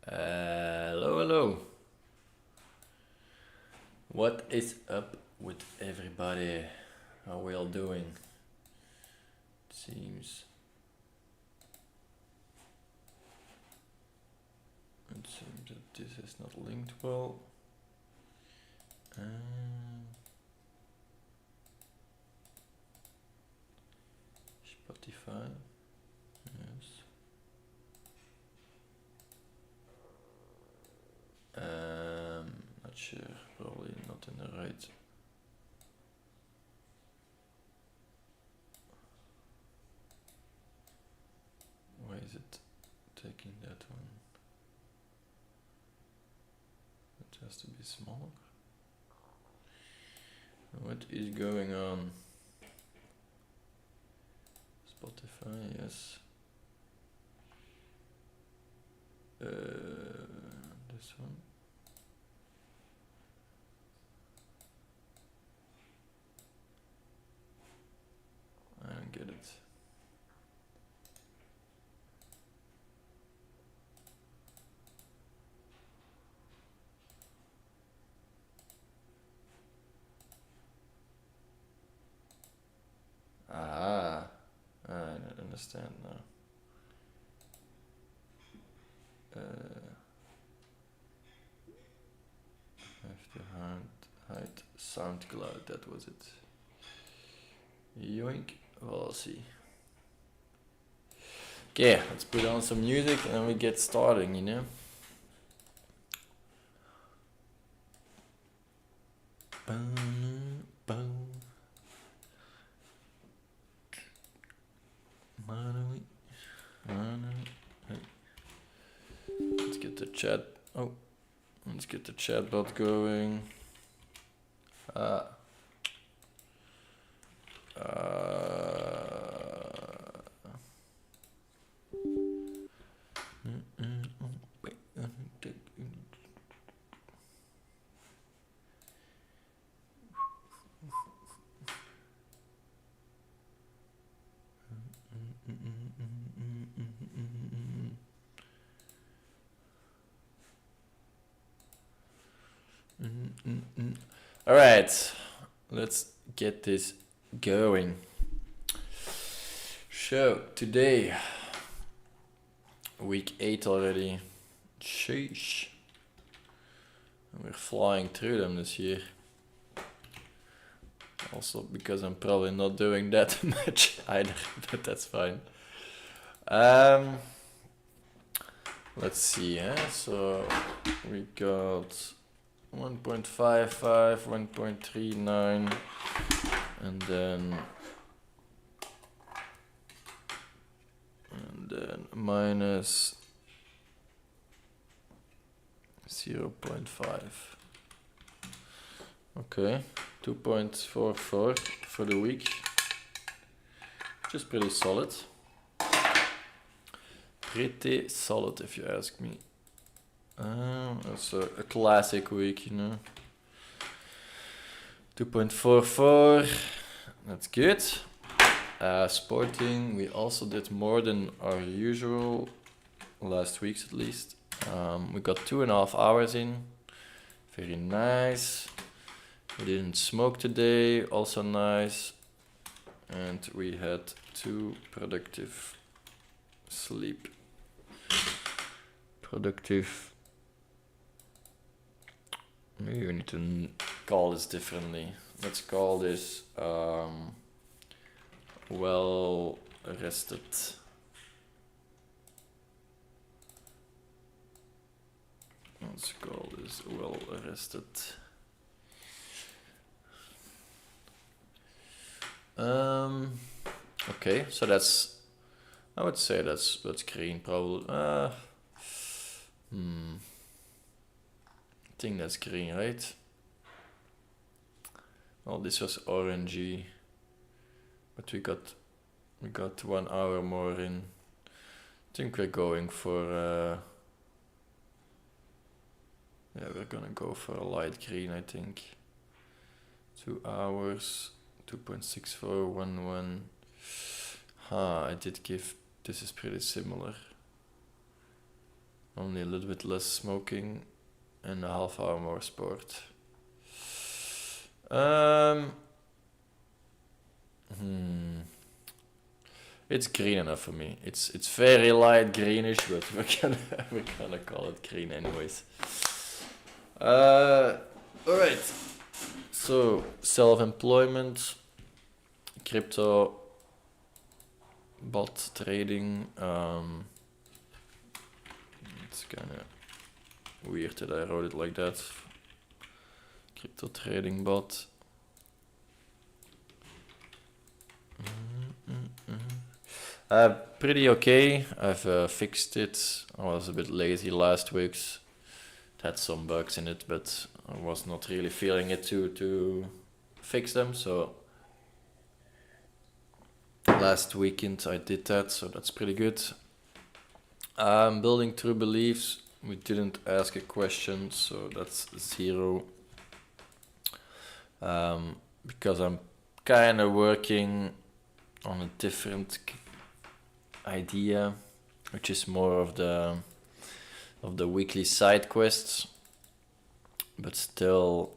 Hello, hello. What is up with everybody? How we all doing? Seems that this is not linked well. Spotify. Yes. Not sure. Probably not in the right. Why is it taking that one? It has to be smaller. What is going on? Spotify, yes. This one. I don't get it. I understand now. Have to hide SoundCloud, that was it. Yoink, we'll see. Okay, let's put on some music and then we get starting, you know? Let's get the chat. Oh, let's get the chat bot going. All right, let's get this going. So today, week 8 already. Sheesh. We're flying through them this year. Also because I'm probably not doing that much either, but that's fine. Let's see, so we got 1.55, 1.39, and then minus 0.5. Okay, 2.44 for the week, which is pretty solid. Pretty solid if you ask me. That's a classic week, you know. 2.44, that's good. Sporting, we also did more than our usual, last week's at least. We got 2.5 hours in, very nice. We didn't smoke today, also nice. And we had 2 productive sleep. Productive. Maybe we need to call this differently. Let's call this well rested. Let's call this well rested. Okay, so that's, I would say that's green probably. I think that's green, right? Well, this was orangey, but we got 1 hour more in. I think we're going for yeah, we're gonna go for a light green, I think. 2 hours, 2.6411. I did give, this is pretty similar. Only a little bit less smoking and a half hour more sport. It's green enough for me. It's very light greenish, but we're gonna call it green anyways. Alright. So self-employment, crypto, bot trading. It's kinda weird that I wrote it like that. Crypto trading bot. Pretty okay. I've fixed it. I was a bit lazy last week. It had some bugs in it, but I was not really feeling it to fix them. So last weekend I did that, so that's pretty good. Building true beliefs. We didn't ask a question, so that's 0. Because I'm kind of working on a different idea, which is more of the weekly side quests, but still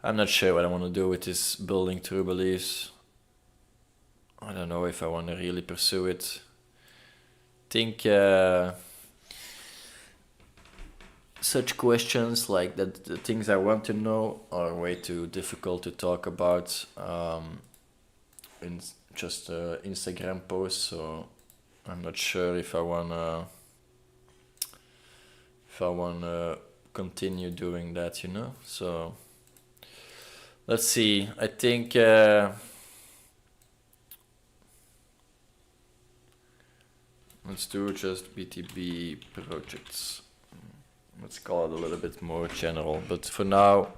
I'm not sure what I want to do with this building true beliefs. I don't know if I want to really pursue it. Think such questions like that, the things I want to know are way too difficult to talk about in just Instagram posts, so I'm not sure if I wanna continue doing that, you know. So let's see. I think let's do just BTB projects. Let's call it a little bit more general, but for now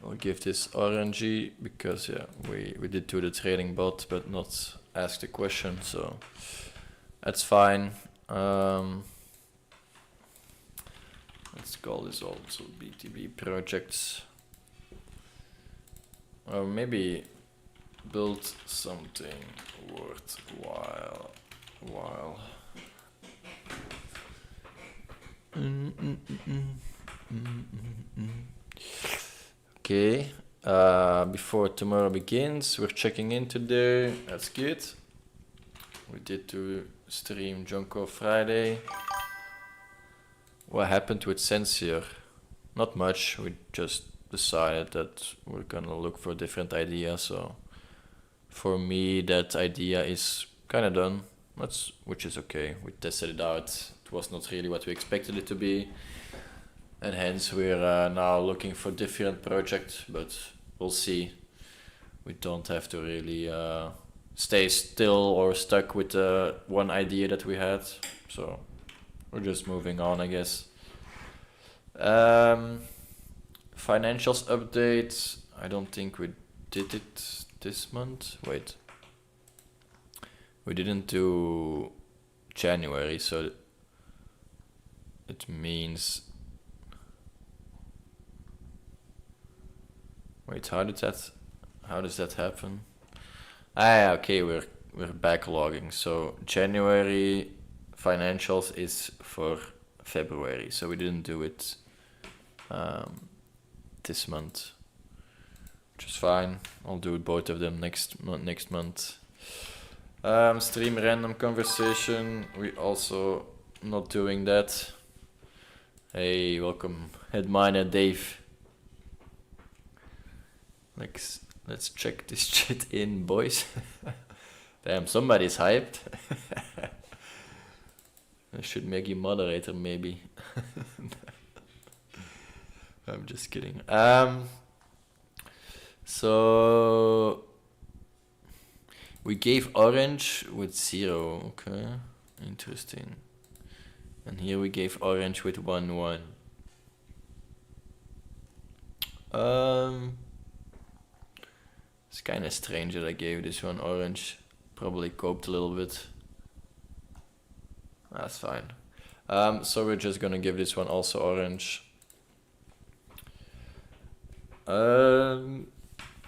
I'll give this RNG because yeah, we did do the trading bot but not ask the question, so that's fine. Let's call this also BTB projects, or maybe build something worthwhile. Okay, before tomorrow begins, we're checking in today. That's good. We did to stream Jonko Friday. What happened with Censure? Not much. We just decided that we're gonna look for a different idea. So for me, that idea is kind of done. Which is okay. We tested it out. It was not really what we expected it to be, and hence we're now looking for different projects. But we'll see. We don't have to really stay still or stuck with one idea that we had. So we're just moving on, I guess. Financials update. I don't think we did it this month. Wait. We didn't do January, so it means... Wait, how does that happen? Okay, we're backlogging. So January financials is for February, so we didn't do it this month, which is fine. I'll do both of them next month. Stream random conversation, we also not doing that. Hey, welcome Headminer Dave. Let's check this shit in, boys. Damn, somebody's hyped. I should make you moderator, maybe. I'm just kidding. So we gave orange with 0. Okay, interesting. And here we gave orange with 1. It's kind of strange that I gave this one orange. Probably coped a little bit. That's fine. So we're just gonna give this one also orange.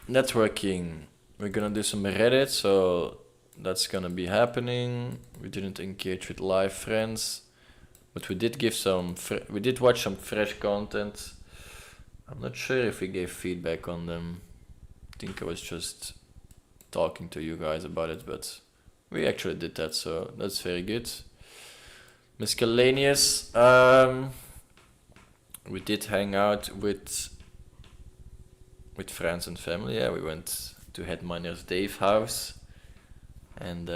Networking. We're gonna do some Reddit, so that's gonna be happening. We didn't engage with live friends, But we did give we did watch some fresh content. I'm not sure if we gave feedback on them. I think I was just talking to you guys about it, but we actually did that, so that's very good. Miscellaneous. We did hang out with friends and family. Yeah, we went to Headminer's Dave house and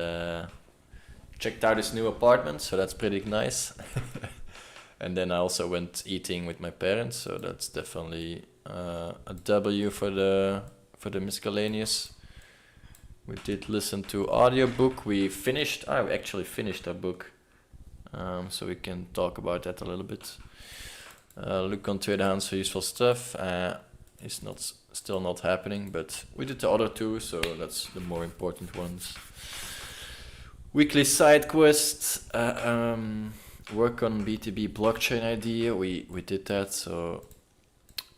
checked out his new apartment, so that's pretty nice. And then I also went eating with my parents, so that's definitely a W for the miscellaneous. We did listen to audiobook. We actually finished our book, so we can talk about that a little bit. Look on tweedehands for useful stuff. It's still not happening, but we did the other two, so that's the more important ones. Weekly side quests. Work on BTB blockchain idea. We did that, so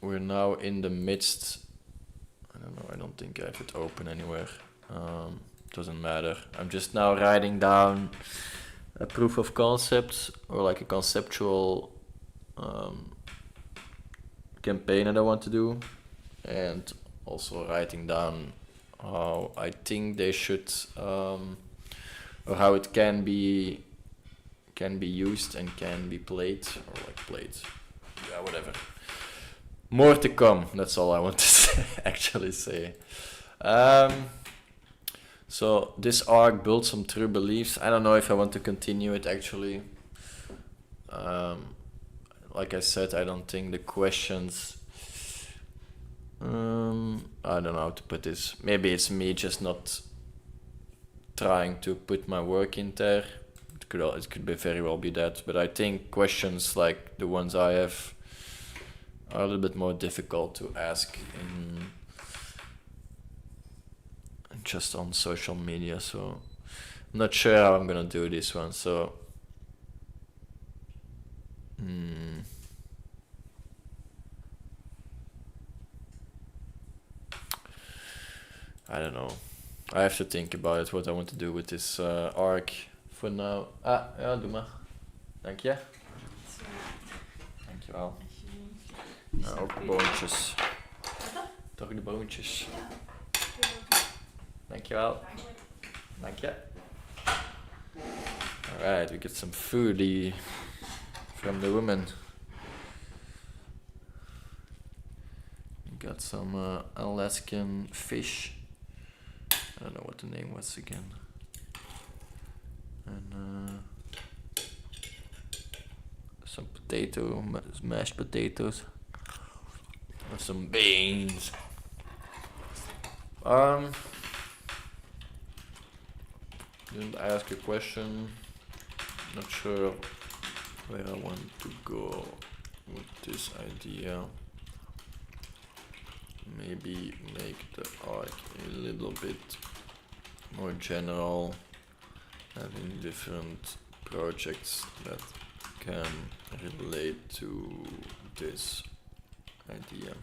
we're now in the midst. I don't know. I don't think I have it open anywhere. Doesn't matter. I'm just now writing down a proof of concept or like a conceptual campaign that I want to do, and also writing down how I think they should or how it can be used and can be played, or like played. Yeah, whatever. More to come. That's all I want to actually say. So this arc built some true beliefs. I don't know if I want to continue it actually. Like I said, I don't think the questions. I don't know how to put this. Maybe it's me just not trying to put my work in there. It could be very well be that. But I think questions like the ones I have are a little bit more difficult to ask in just on social media. So I'm not sure how I'm gonna do this one. So. I don't know. I have to think about it, what I want to do with this arc for now. Ja, doe maar. Dank je. Dankjewel. Nou, ook boontjes. Toch de boontjes. Dankjewel. Dank je. Alright, we get some foodie from the woman. We got some Alaskan fish. I don't know what the name was again. And some mashed potatoes. And some beans. Didn't ask a question. Not sure where I want to go with this idea. Maybe make the arc a little bit more general, having different projects that can relate to this idea.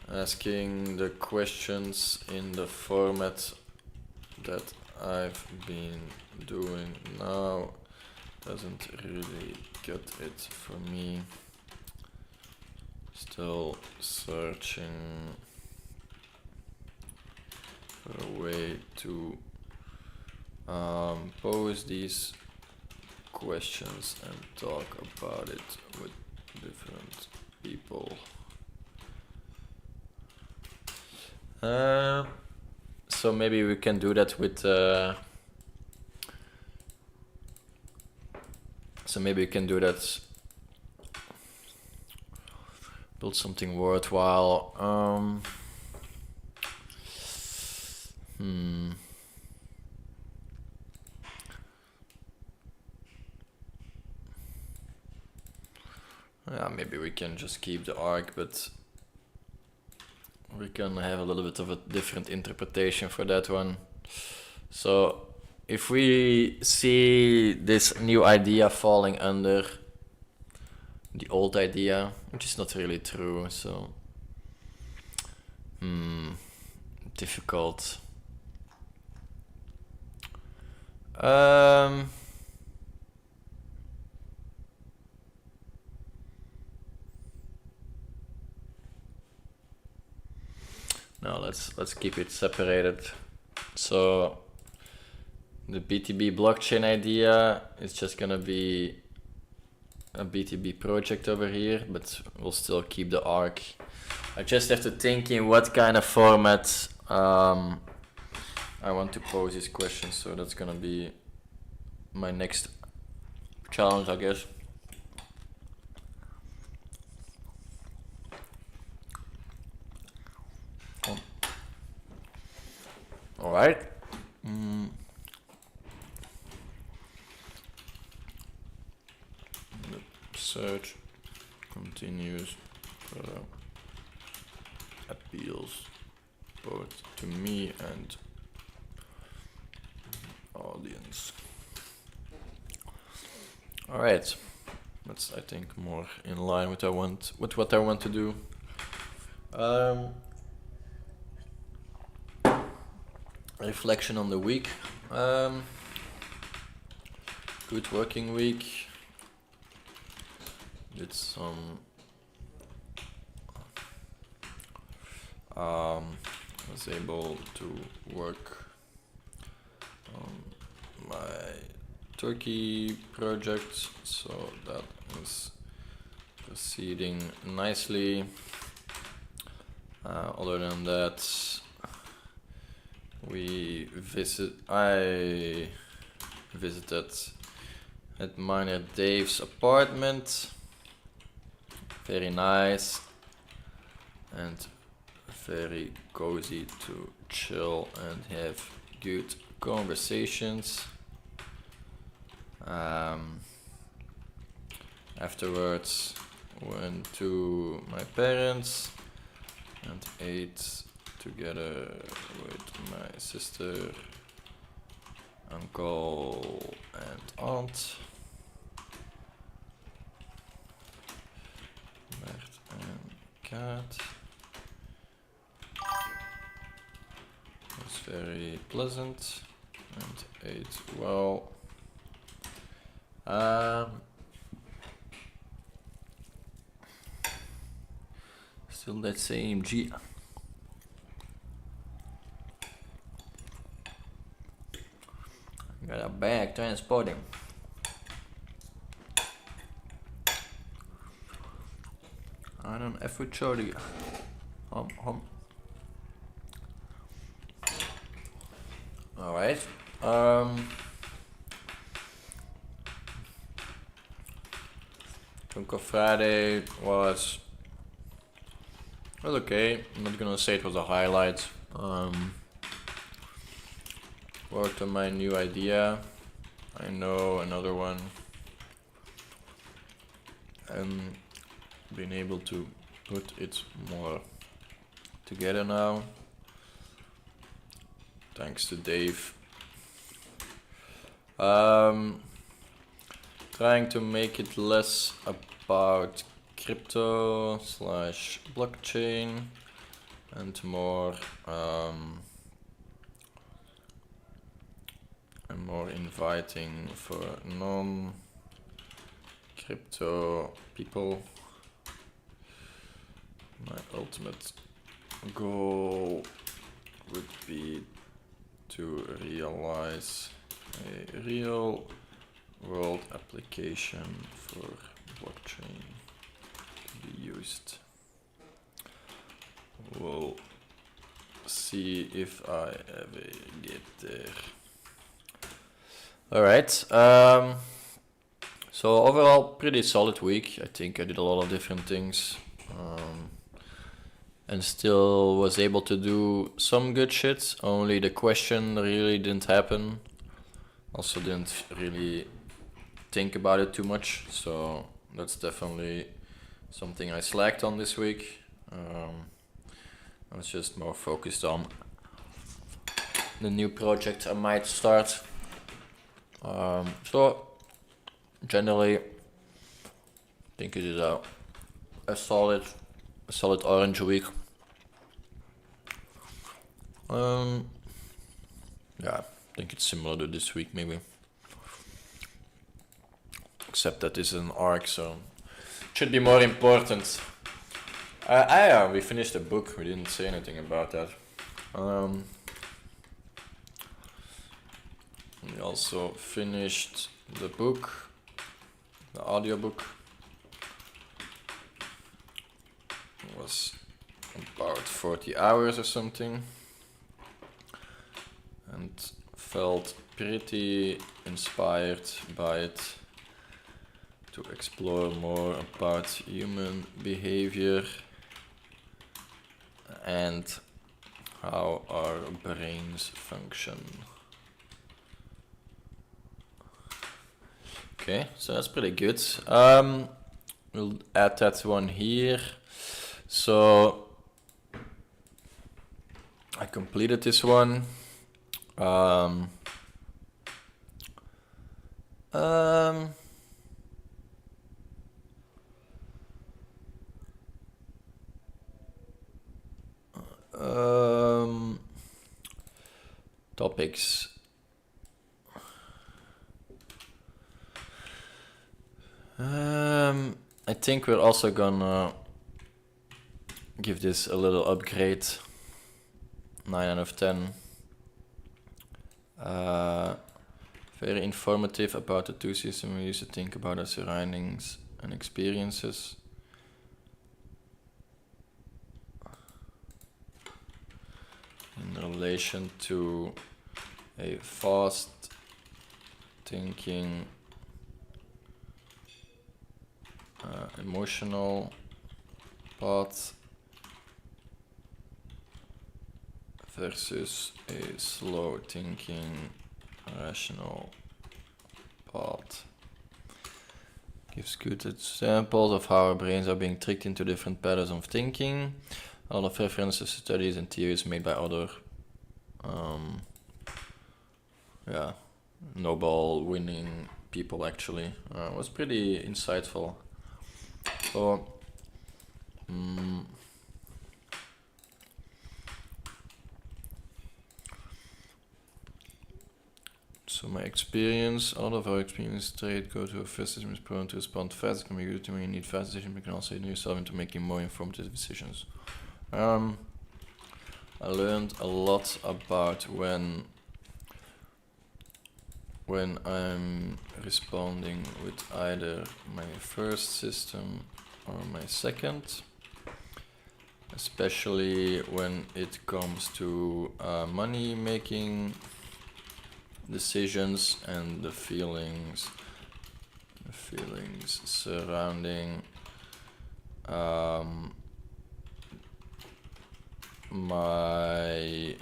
Asking the questions in the format that I've been doing now doesn't really get it for me. Still searching for a way to pose these questions and talk about it with different people. So maybe we can do that with build something worthwhile. Yeah, maybe we can just keep the arc, but we can have a little bit of a different interpretation for that one. So if we see this new idea falling under the old idea, which is not really true, so difficult. No, let's keep it separated. So the BTB blockchain idea is just gonna be a BTB project over here, but we'll still keep the arc. I just have to think in what kind of format I want to pose these questions, so that's gonna be my next challenge, I guess. All right. The search continues appeals both to me and audience. All right, that's I think more in line with what I want to do. Reflection on the week. Good working week. Did some was able to work on my Turkey project, so that is proceeding nicely. Other than that, I visited at Miner Dave's apartment. Very nice and very cozy to chill and have good conversations. Afterwards went to my parents and ate together with my sister, uncle and aunt. Bert and Kat. It was very pleasant and ate well. Still that same G. Got a bag transporting. I don't F with Charlie. Alright. Jonko Friday was okay. I'm not gonna say it was a highlight. Worked on my new idea. I know another one. Been able to put it more together now. Thanks to Dave. Trying to make it less about crypto / blockchain and more inviting for non-crypto people. My ultimate goal would be to realize a real world application for blockchain to be used. We'll see if I ever get there. Alright, so overall pretty solid week. I think I did a lot of different things and still was able to do some good shit. Only the question really didn't happen. Also didn't really think about it too much, so that's definitely something I slacked on this week. I was just more focused on the new project I might start. So generally, I think it is a solid orange week. Yeah, I think it's similar to this week maybe. except that this is an arc, so it should be more important. We finished the book. We didn't say anything about that. We also finished the book, the audiobook. It was about 40 hours or something, and felt pretty inspired by it to explore more about human behavior and how our brains function. Okay, so that's pretty good. We'll add that one here. So I completed this one. Topics. I think we're also gonna give this a little upgrade. 9 out of 10. Very informative about the two systems we use to think about our surroundings and experiences. In relation to a fast thinking, emotional path versus a slow thinking, rational path. Gives good examples of how our brains are being tricked into different patterns of thinking. A lot of references to studies and theories made by other Nobel winning people actually. It was pretty insightful. So my experience, a lot of our experience trait go to a fast system is prone to respond fast. It can be good when you need fast decisions, but you can also lead yourself into making more informed decisions. I learned a lot about when I'm responding with either my first system or my second, especially when it comes to money making decisions and the feelings surrounding my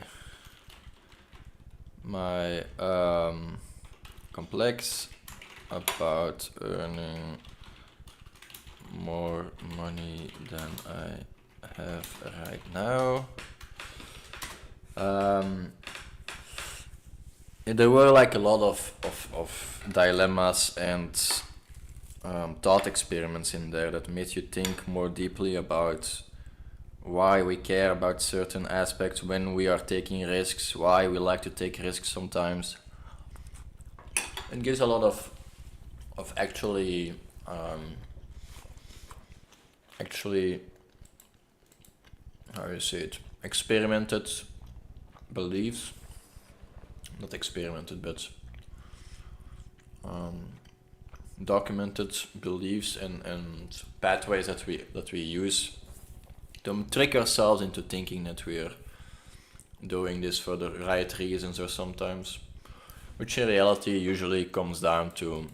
complex about earning more money than I have right now. There were like a lot of dilemmas and thought experiments in there that made you think more deeply about why we care about certain aspects when we are taking risks, why we like to take risks sometimes. It gives a lot of actually how you say it, experimented beliefs, not experimented but documented beliefs and pathways that we use to trick ourselves into thinking that we're doing this for the right reasons, or sometimes, which in reality usually comes down to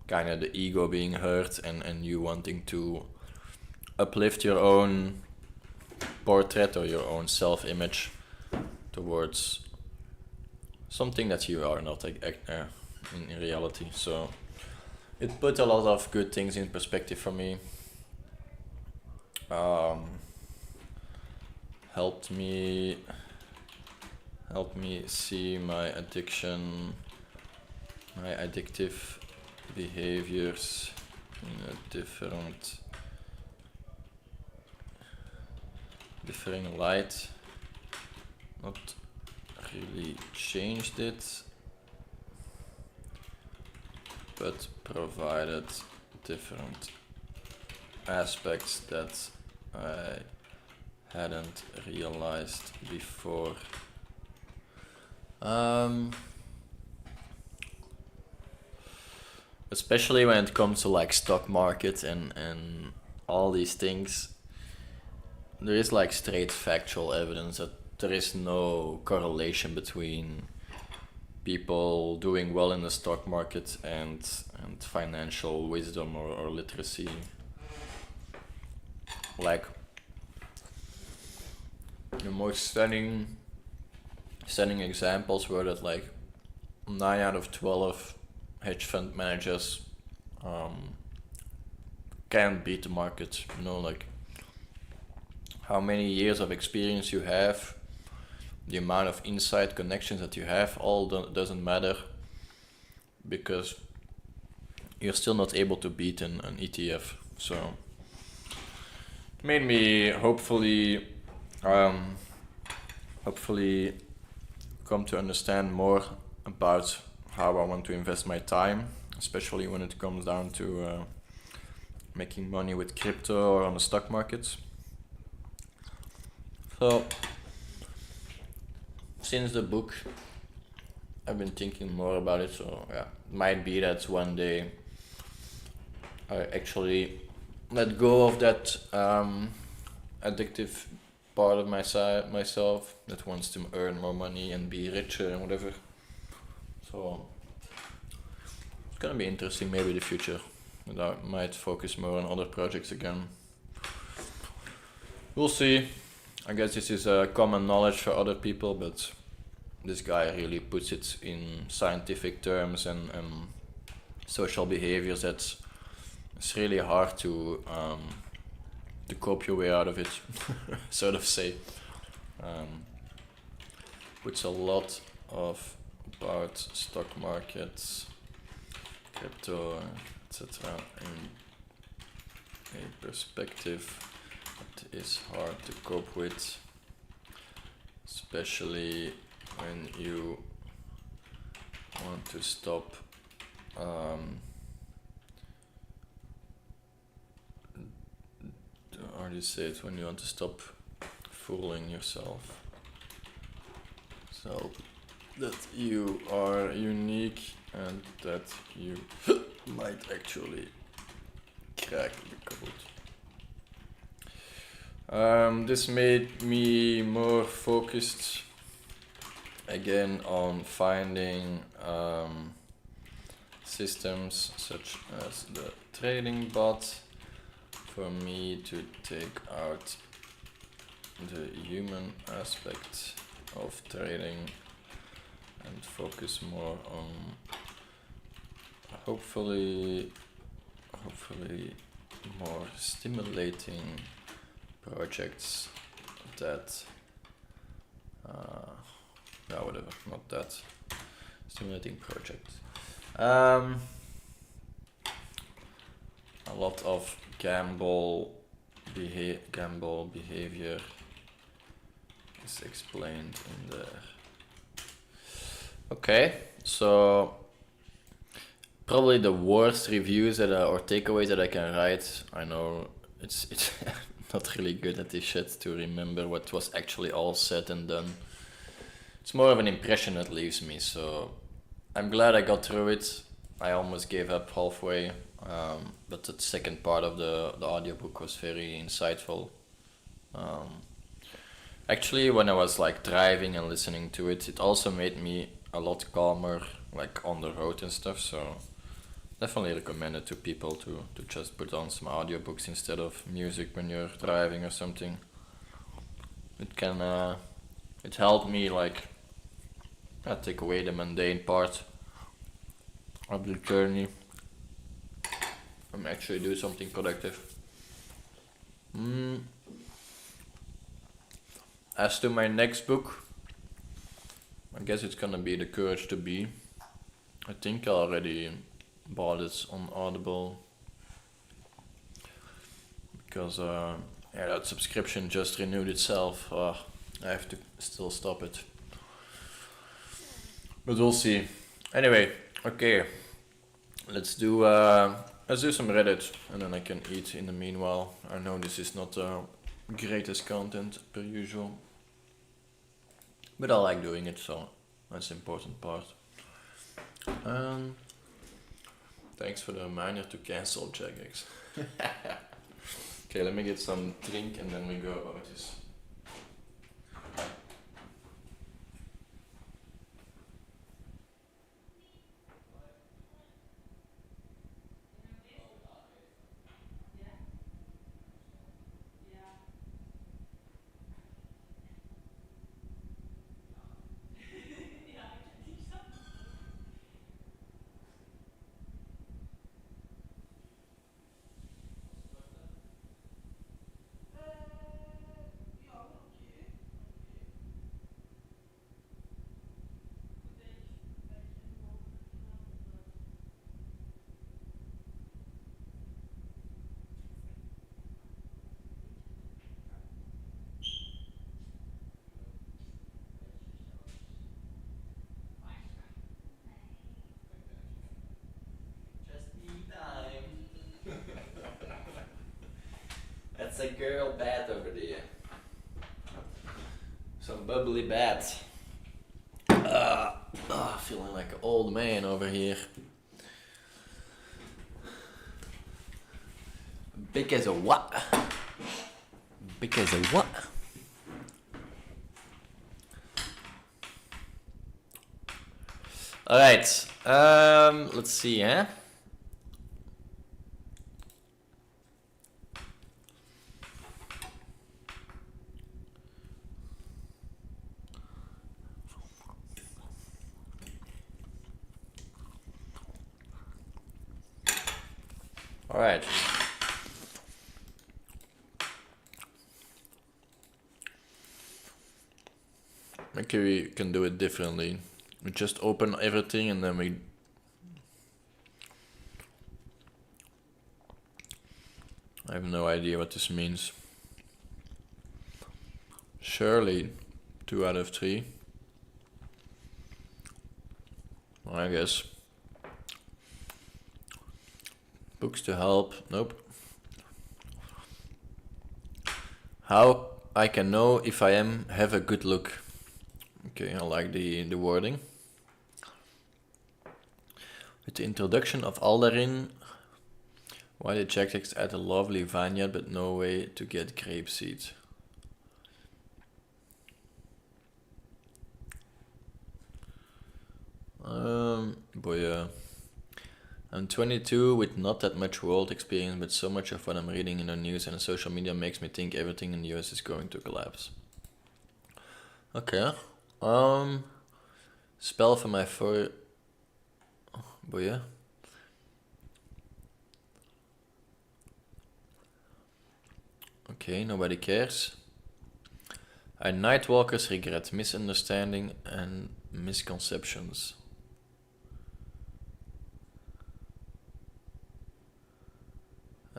kind of the ego being hurt and you wanting to uplift your own portrait or your own self-image towards something that you are not in reality. So it put a lot of good things in perspective for me. Helped me see my addiction, my addictive behaviors in a different light. Not really changed it, but provided different aspects that I hadn't realized before. Especially when it comes to like stock market and all these things, there is like straight factual evidence that there is no correlation between people doing well in the stock market and financial wisdom or literacy. Like the most stunning examples were that like 9 out of 12 hedge fund managers can't beat the market. You know, like how many years of experience you have, the amount of inside connections that you have, all doesn't matter, because you're still not able to beat an ETF. So it made me hopefully come to understand more about how I want to invest my time, especially when it comes down to making money with crypto or on the stock markets. So since the book, I've been thinking more about it. So yeah, it might be that one day I actually let go of that addictive part of myself that wants to earn more money and be richer and whatever. So it's gonna be interesting, maybe the future. But I might focus more on other projects again. We'll see. I guess this is common knowledge for other people, but this guy really puts it in scientific terms and social behaviors that it's really hard to cope your way out of it, sort of say. Puts a lot of about stock markets, crypto, etc. in a perspective that is hard to cope with, especially when you want to stop how do you say it, when you want to stop fooling yourself, so that you are unique and that you might actually crack the code. This made me more focused again on finding systems such as the trading bot for me to take out the human aspect of trading and focus more on hopefully more stimulating projects that no, whatever, not that stimulating projects. A lot of gamble behavior is explained in there. Okay, so probably the worst reviews that or takeaways that I can write. I know it's not really good at this shit to remember what was actually all said and done. It's more of an impression that leaves me, so I'm glad I got through it. I almost gave up halfway, but the second part of the audiobook was very insightful. Actually, when I was like driving and listening to it, it also made me a lot calmer, like on the road and stuff, so definitely recommend it to people to just put on some audiobooks instead of music when you're driving or something. It can, it helped me like take away the mundane part of the journey and actually do something productive. As to my next book, I guess it's gonna be The Courage to Be. I think I already bought it on Audible because that subscription just renewed itself. I have to still stop it, but we'll see. Anyway, okay, let's do some Reddit, and then I can eat in the meanwhile. I know this is not greatest content per usual, but I like doing it, so that's the important part. Thanks for the reminder to cancel Jagex. Okay, let me get some drink and then we go about this. That's a girl bat over there. Some bubbly bat. Feeling like an old man over here. Big as a what? Big as a what? Alright, let's see, huh? Alright. Maybe we can do it differently. We just open everything and then we... I have no idea what this means. Surely 2 out of 3. I guess. Books to help. Nope. How I can know if I have a good look. Okay, I like the wording. With the introduction of Aldarin, why did Jagex add a lovely vineyard but no way to get grape seed? I'm 22 with not that much world experience, but so much of what I'm reading in the news and social media makes me think everything in the US is going to collapse. Okay. Spell for my boya. Okay, nobody cares. Nightwalkers regret misunderstanding and misconceptions.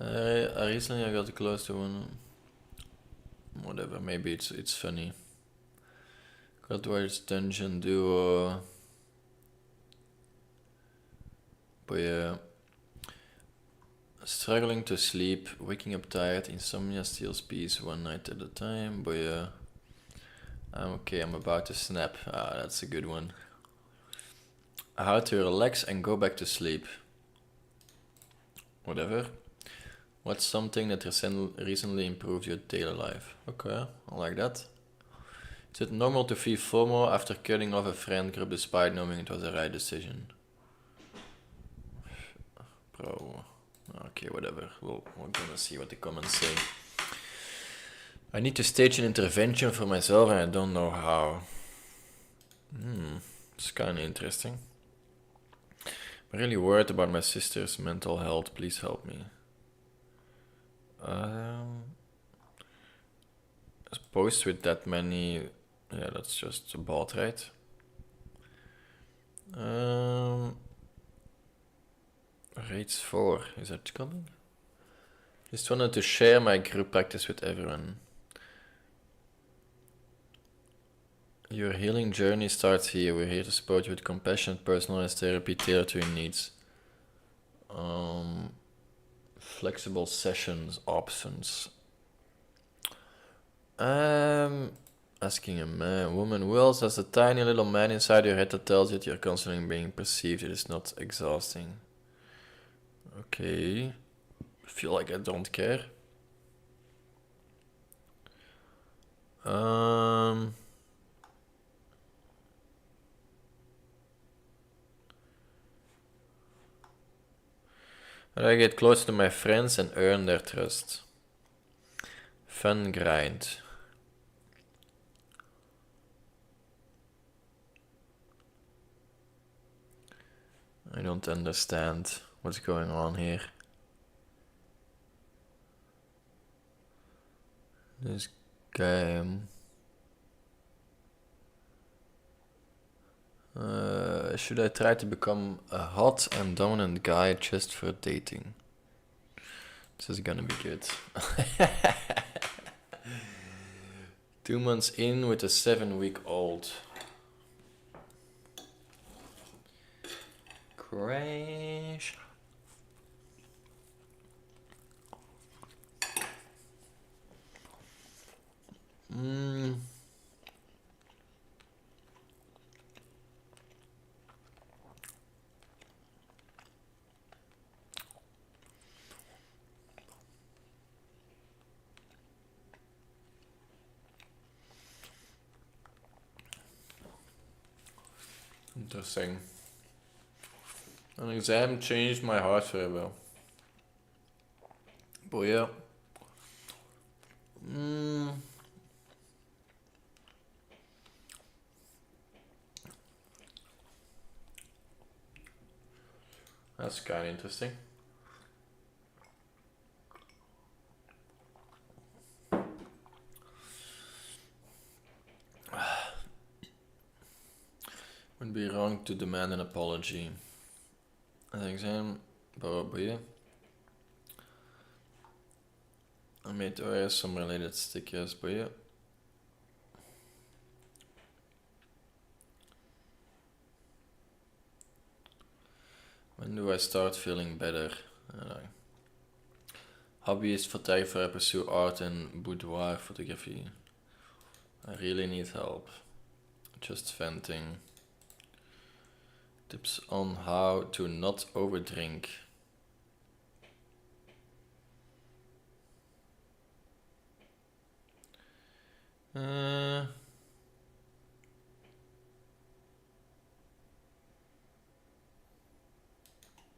Recently I got close to one. Whatever, maybe it's funny. Godward's Dungeon Duo. But yeah. Struggling to sleep, waking up tired, insomnia steals peace one night at a time. But yeah. I'm okay, I'm about to snap. Ah, that's a good one. How to relax and go back to sleep. Whatever. What's something that recently improved your daily life? Okay, I like that. Is it normal to feel FOMO after cutting off a friend group despite knowing it was the right decision? Bro. Okay, whatever. We're gonna see what the comments say. I need to stage an intervention for myself and I don't know how. It's kinda interesting. I'm really worried about my sister's mental health. Please help me. Post with that many, yeah, that's just a bot, right? Rates 4, is that coming? Just wanted to share my group practice with everyone. Your healing journey starts here. We're here to support you with compassionate, personalized therapy tailored to your needs. Flexible sessions options. Asking a man, woman, who else has a tiny little man inside your head that tells you that you're constantly being perceived? It is not exhausting. Okay. I feel like I don't care. I get close to my friends and earn their trust. Fun grind. I don't understand what's going on here. This guy. Should I try to become a hot and dominant guy just for dating? This is gonna be good. 2 months in with a 7-week-old. Crash. Interesting. An exam changed my heart forever. But yeah. That's kind of interesting. Would be wrong to demand an apology. An exam, but yeah. I made some related stickers, but yeah. When do I start feeling better? Hobbyist photographer, I pursue art and boudoir photography. I really need help. Just venting. Tips on how to not overdrink.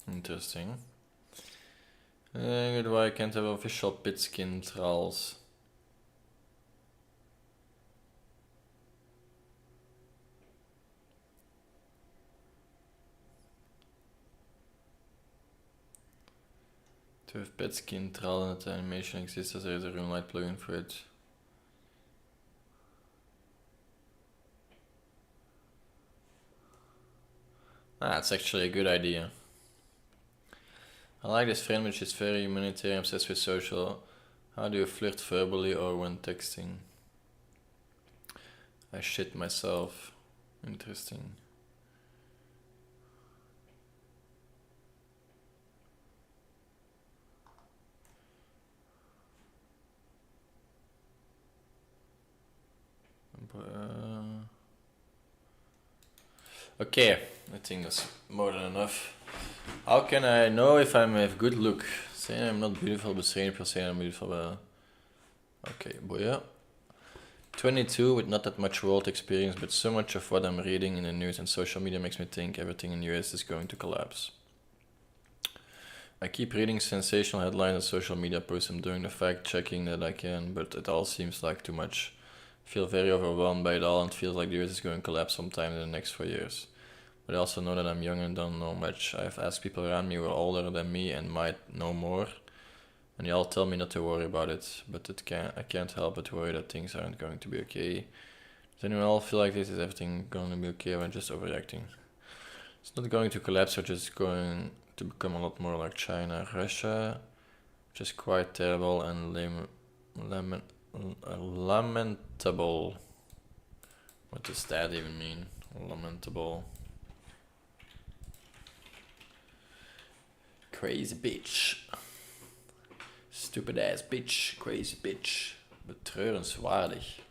Interesting. Good, why I can't have official pit skin trials. To have pet skin trial and the animation exists as there is a Runelight plugin for it. That's actually a good idea. I like this friend, which is very humanitarian, obsessed with social. How do you flirt verbally or when texting? I shit myself. Interesting. Okay, I think that's more than enough. How can I know if I have good look? Saying I'm not beautiful, but saying people saying I'm beautiful, but... Okay, boya. 22 with not that much world experience, but so much of what I'm reading in the news and social media makes me think everything in the US is going to collapse. I keep reading sensational headlines and social media posts. I'm doing the fact checking that I can, but it all seems like too much. I feel very overwhelmed by it all and feels like the US is going to collapse sometime in the next 4 years. But I also know that I'm young and don't know much. I've asked people around me who are older than me and might know more, and they all tell me not to worry about it, but I can't help but worry that things aren't going to be okay. Does anyone else feel like this? Is everything going to be okay or I'm just overreacting? It's not going to collapse, we're just going to become a lot more like China, Russia, which is quite terrible and lamentable. What does that even mean? crazy bitch. Stupid ass bitch, crazy bitch. Betreurenswaardig.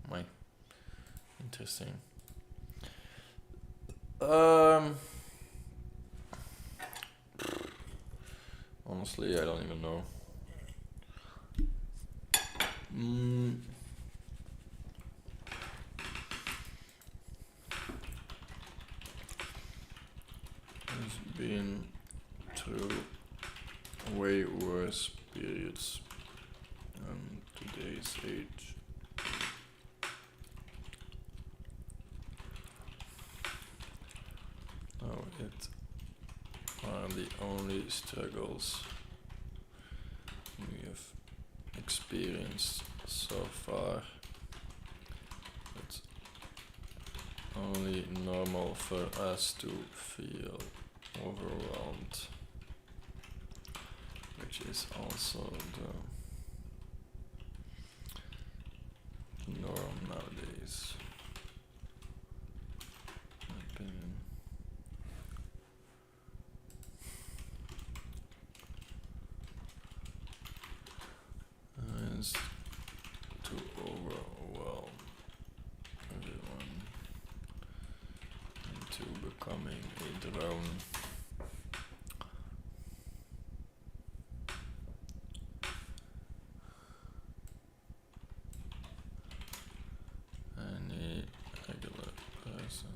My interesting. Honestly, I don't even know. Has been through way worse periods than today's age. Oh, it are the only struggles we have experienced so far. It's only normal for us to feel overwhelmed, which is also the norm nowadays, in my opinion. Is to overwhelm everyone into becoming a drone. Any regular person.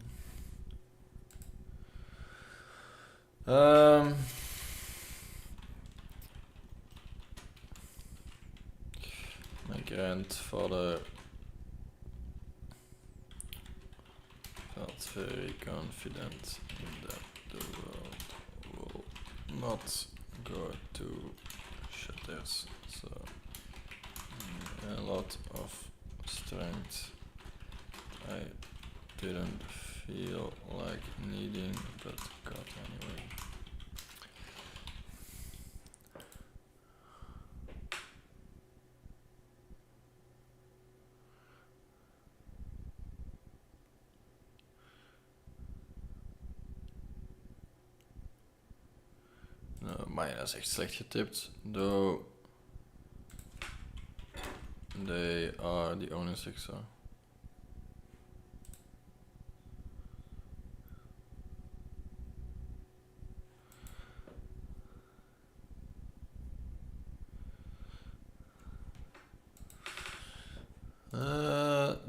My grandfather felt very confident in that the world will not go to shatters, so a lot of strength I didn't feel like needing, but got anyway. Mijne is echt slecht getipt, though they are the idealistic, so.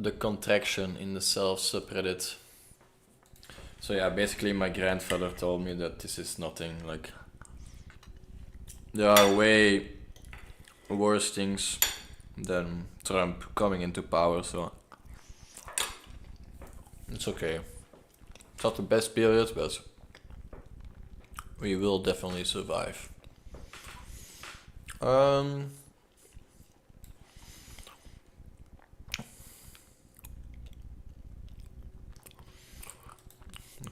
The contraction in the self subreddit. So yeah, basically my grandfather told me that this is nothing, like there are way worse things than Trump coming into power, so it's okay. It's not the best period, but we will definitely survive.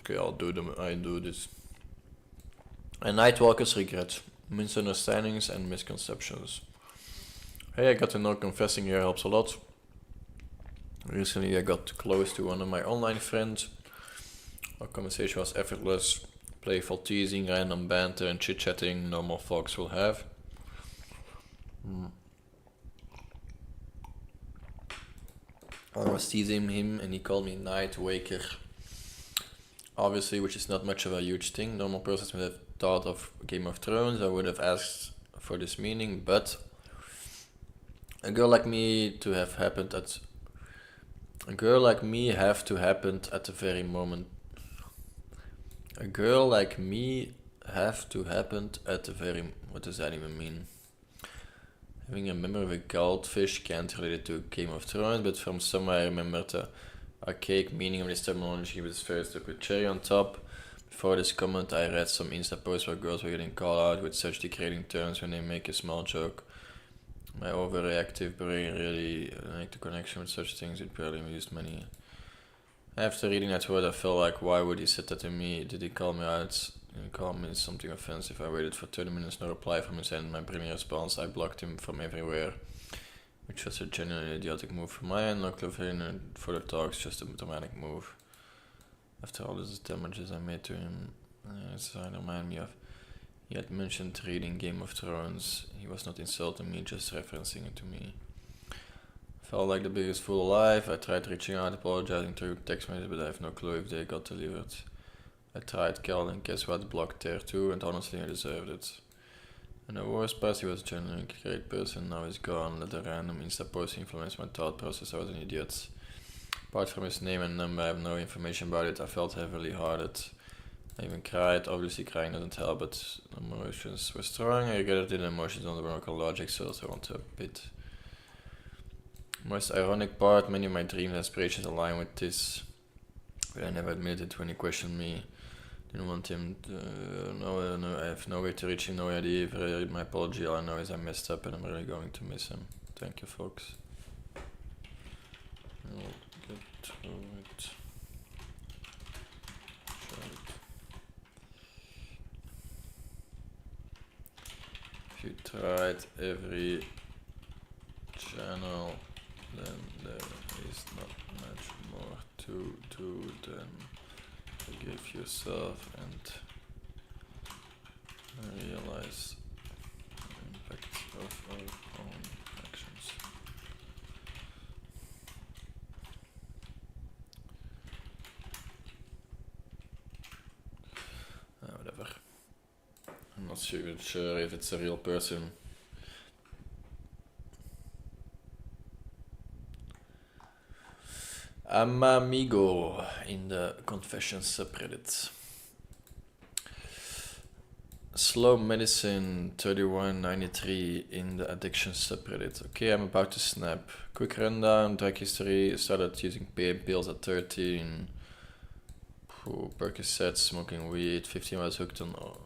Okay, I do this. A Nightwalker's regret, misunderstandings and misconceptions. Hey, I got to know confessing here helps a lot. Recently I got close to one of my online friends. Our conversation was effortless, playful teasing, random banter and chit-chatting normal folks will have. I was teasing him and he called me Nightwaker. Obviously, which is not much of a huge thing. Normal persons would have thought of Game of Thrones. I would have asked for this meaning, but a girl like me have to happen at the very moment. A girl like me have to happen at the very. What does that even mean? Having a memory of a goldfish can't relate it to Game of Thrones, but from somewhere I remember the archaic meaning of this terminology with first to put cherry on top. Before this comment, I read some Insta posts where girls were getting called out with such degrading terms when they make a small joke. My overreactive brain really make the connection with such things. It barely used many. After reading that word, I felt like, why would he say that to me? Did he call me out? He called me something offensive. I waited for 30 minutes, no reply from his end. My premier response, I blocked him from everywhere, which was a genuinely idiotic move from my end. No clue for further talks, just a dramatic move. After all these damages I made to him, it's starting to remind me of He had mentioned reading Game of Thrones. He was not insulting me, just referencing it to me. Felt like the biggest fool alive. I tried reaching out, apologizing through text message, but I have no clue if they got delivered. I tried Cal and guess what, blocked there too, and honestly I deserved it. And the worst part, he was genuinely a great person, now he's gone. Let a random Insta post influence my thought process, I was an idiot. Apart from his name and number, I have no information about it. I felt heavily hearted. I even cried. Obviously crying doesn't help, but emotions were strong. I regretted it, emotions don't work on logic, so I want to a bit. Most ironic part, many of my dreams and aspirations align with this. But I never admitted it when he questioned me. Didn't want him to, no, I have no way to reach him, no idea if I read my apology. All I know is I messed up and I'm really going to miss him. Thank you, folks. I'll get through it. If you tried every channel, then there is not much more to do than forgive yourself and realize the impact of our own actions. Whatever. I'm not sure if it's a real person. Amamigo in the confessions subreddit. Slow medicine 3193 in the addiction subreddit. Okay, I'm about to snap. Quick rundown, drug history. Started using pain pills at 13. Percocet, smoking weed. 15 was hooked on. Oh.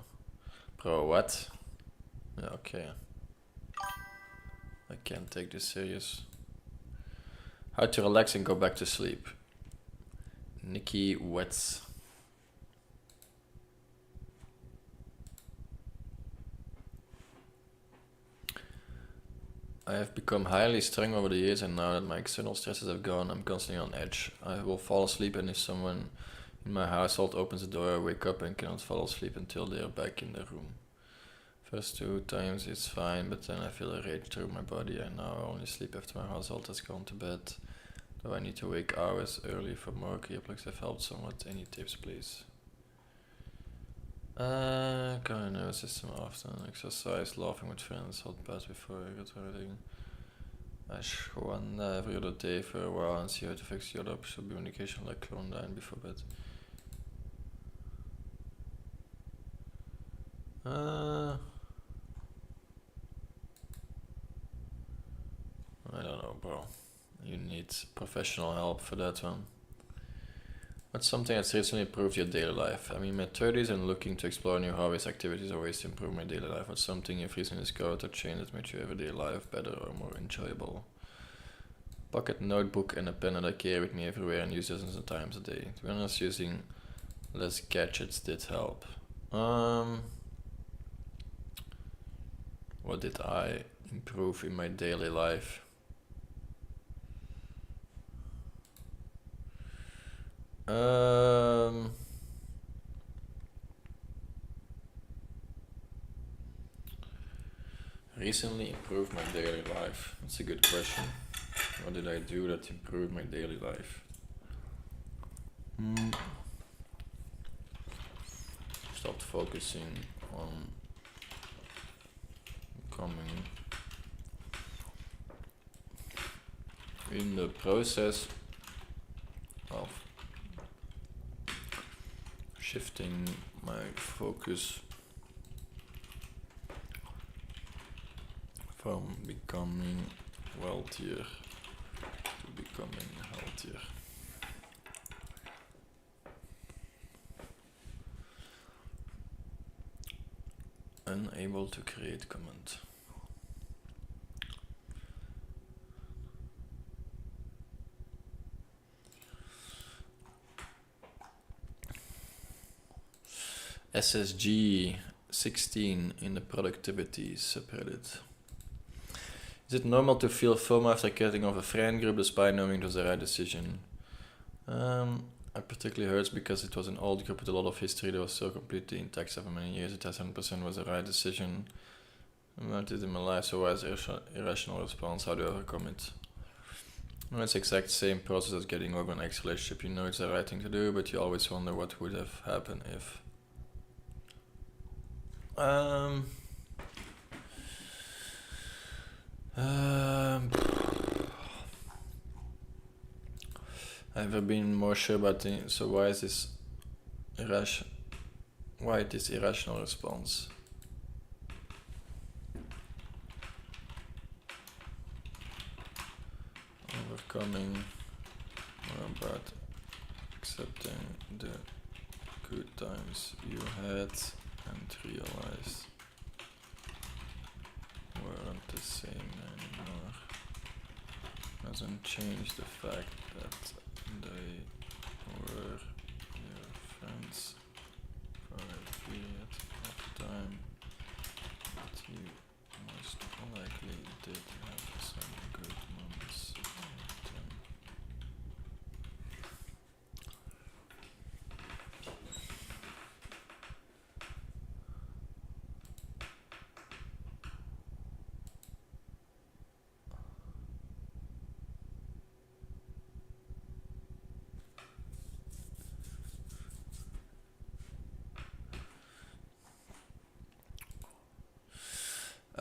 Bro, what? Yeah, okay. I can't take this serious. How to relax and go back to sleep. Nikki Wetz. I have become highly strung over the years, and now that my external stresses have gone, I'm constantly on edge. I will fall asleep, and if someone in my household opens the door, I wake up and cannot fall asleep until they are back in the room. First 2 times it's fine, but then I feel a rage through my body, and now I only sleep after my household has gone to bed. Though I need to wake hours early for more earplugs have helped somewhat. Any tips, please? Calming nervous system often. Exercise, laughing with friends, hot baths before I go to everything. Ashwanda every other day for a while and see how it affects the other options. Medication like clonidine before bed. I don't know, bro. You need professional help for that one. What's something that's recently improved your daily life? I'm in my 30s and looking to explore new hobbies, activities, or ways to improve my daily life. What's something you've recently discovered or changed that made your everyday life better or more enjoyable? Pocket notebook and a pen that I carry with me everywhere and use dozens of times a day. To be honest, using less gadgets did help. What did I improve in my daily life? Recently improved my daily life. That's a good question. What did I do that improved my daily life? Stopped focusing on becoming in the process of shifting my focus from becoming wealthier to becoming healthier. Unable to create comment. SSG 16 in the productivity subreddit. Is it normal to feel FOMO after cutting off a friend group despite knowing it was the right decision? it particularly hurts because it was an old group with a lot of history that was so completely intact for many years. It has 100% was the right decision. I learned it in my life, so why is irrational response? How do I overcome it? No, it's the exact same process as getting over an ex-relationship. You know it's the right thing to do, but you always wonder what would have happened if. I've never been more sure about things. So why is this why this irrational response? Overcoming, more about accepting the good times you had and realize weren't the same anymore. Doesn't change the fact that they were your friends for a period of time, but you most likely did have some good moments with them.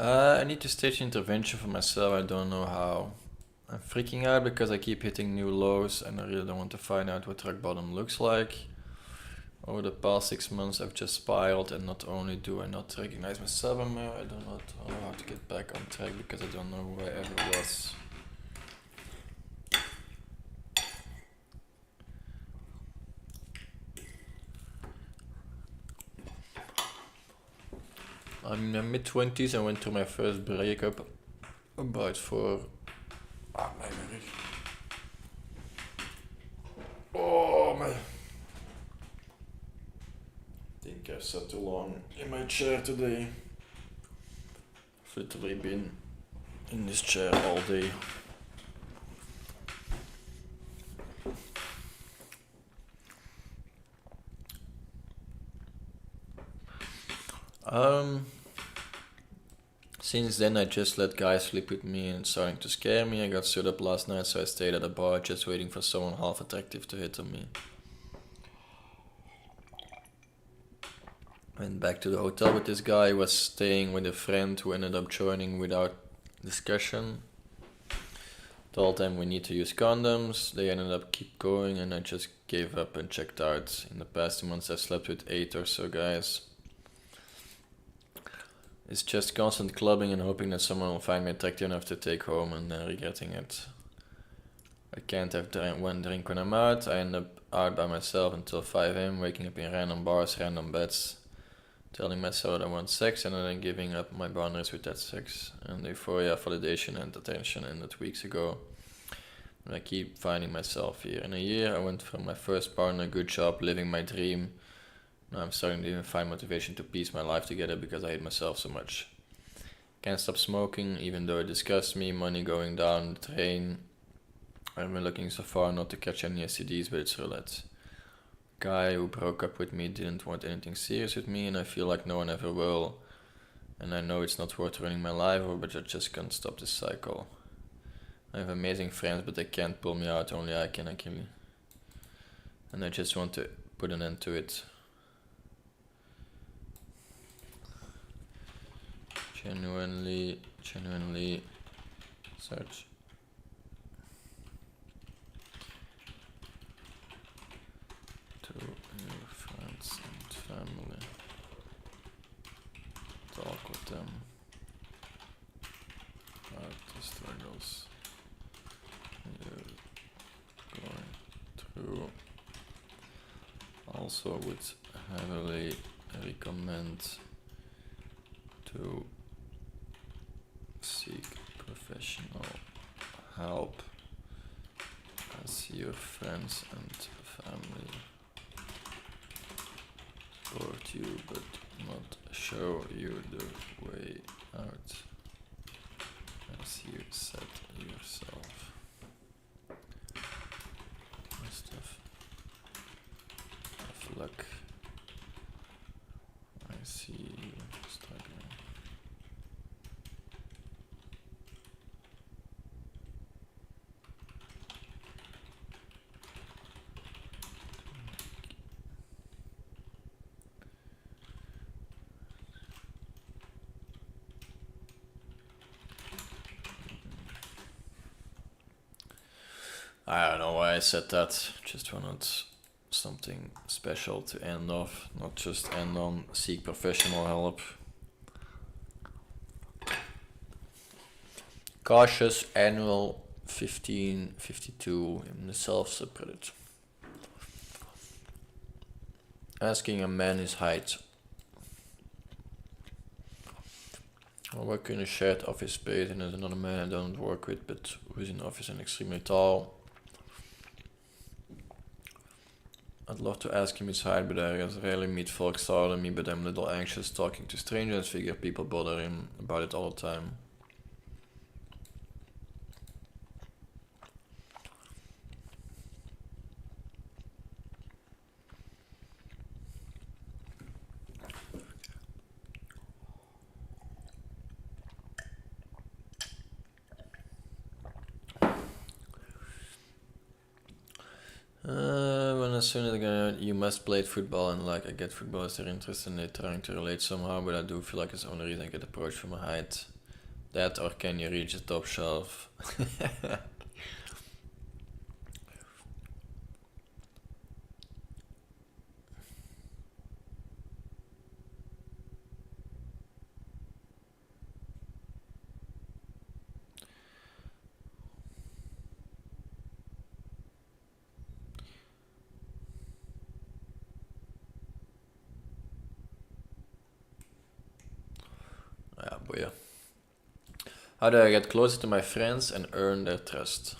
I need to stage intervention for myself. I don't know how. I'm freaking out because I keep hitting new lows and I really don't want to find out what rock bottom looks like. Over the past 6 months I've just spiraled, and not only do I not recognize myself anymore, I do not know how to get back on track because I don't know who I ever was. I'm in my mid-20s. I went through my first breakup about for... Oh my... I think I've sat too long in my chair today. I've literally been in this chair all day. Since then I just let guys sleep with me and it's starting to scare me. I got stood up last night, so I stayed at a bar just waiting for someone half attractive to hit on me. Went back to the hotel with this guy. He was staying with a friend who ended up joining without discussion. Told them we need to use condoms. They ended up keep going and I just gave up and checked out. In the past 2 months I've slept with 8 or so guys. It's just constant clubbing and hoping that someone will find me attractive enough to take home and then regretting it. I can't have one drink when I'm out. I end up out by myself until 5 AM, waking up in random bars, random beds, telling myself I want sex and then giving up my boundaries with that sex. And the euphoria, validation and attention ended weeks ago. And I keep finding myself here. In a year I went from my first partner, good job, living my dream. Now I'm starting to even find motivation to piece my life together because I hate myself so much. Can't stop smoking even though it disgusts me, money going down the drain. I've been looking so far not to catch any STDs, but it's roulette. Guy who broke up with me didn't want anything serious with me and I feel like no one ever will. And I know it's not worth running my life over, but I just can't stop this cycle. I have amazing friends but they can't pull me out, only I can actually. And I just want to put an end to it. Genuinely search. To your friends and family. Talk with them about the struggles you're going through. Also would heavily recommend to seek professional help as your friends and family support you but not show you the way out as you set yourself. Must have I don't know why I said that. Just wanted something special to end off, not just end on seek professional help. Cautious annual 1552 in the self subreddit. Asking a man his height. I work in a shared office space and there's another man I don't work with but who's in the office and extremely tall. I'd love to ask him his height, but I rarely meet folks taller than me, but I'm a little anxious talking to strangers, figure people bother him about it all the time. As soon as you must play football and like I get footballers they're interested and they're trying to relate somehow, but I do feel like it's the only reason I get approached for my height. That or can you reach the top shelf? Yeah, boy. How do I get closer to my friends and earn their trust?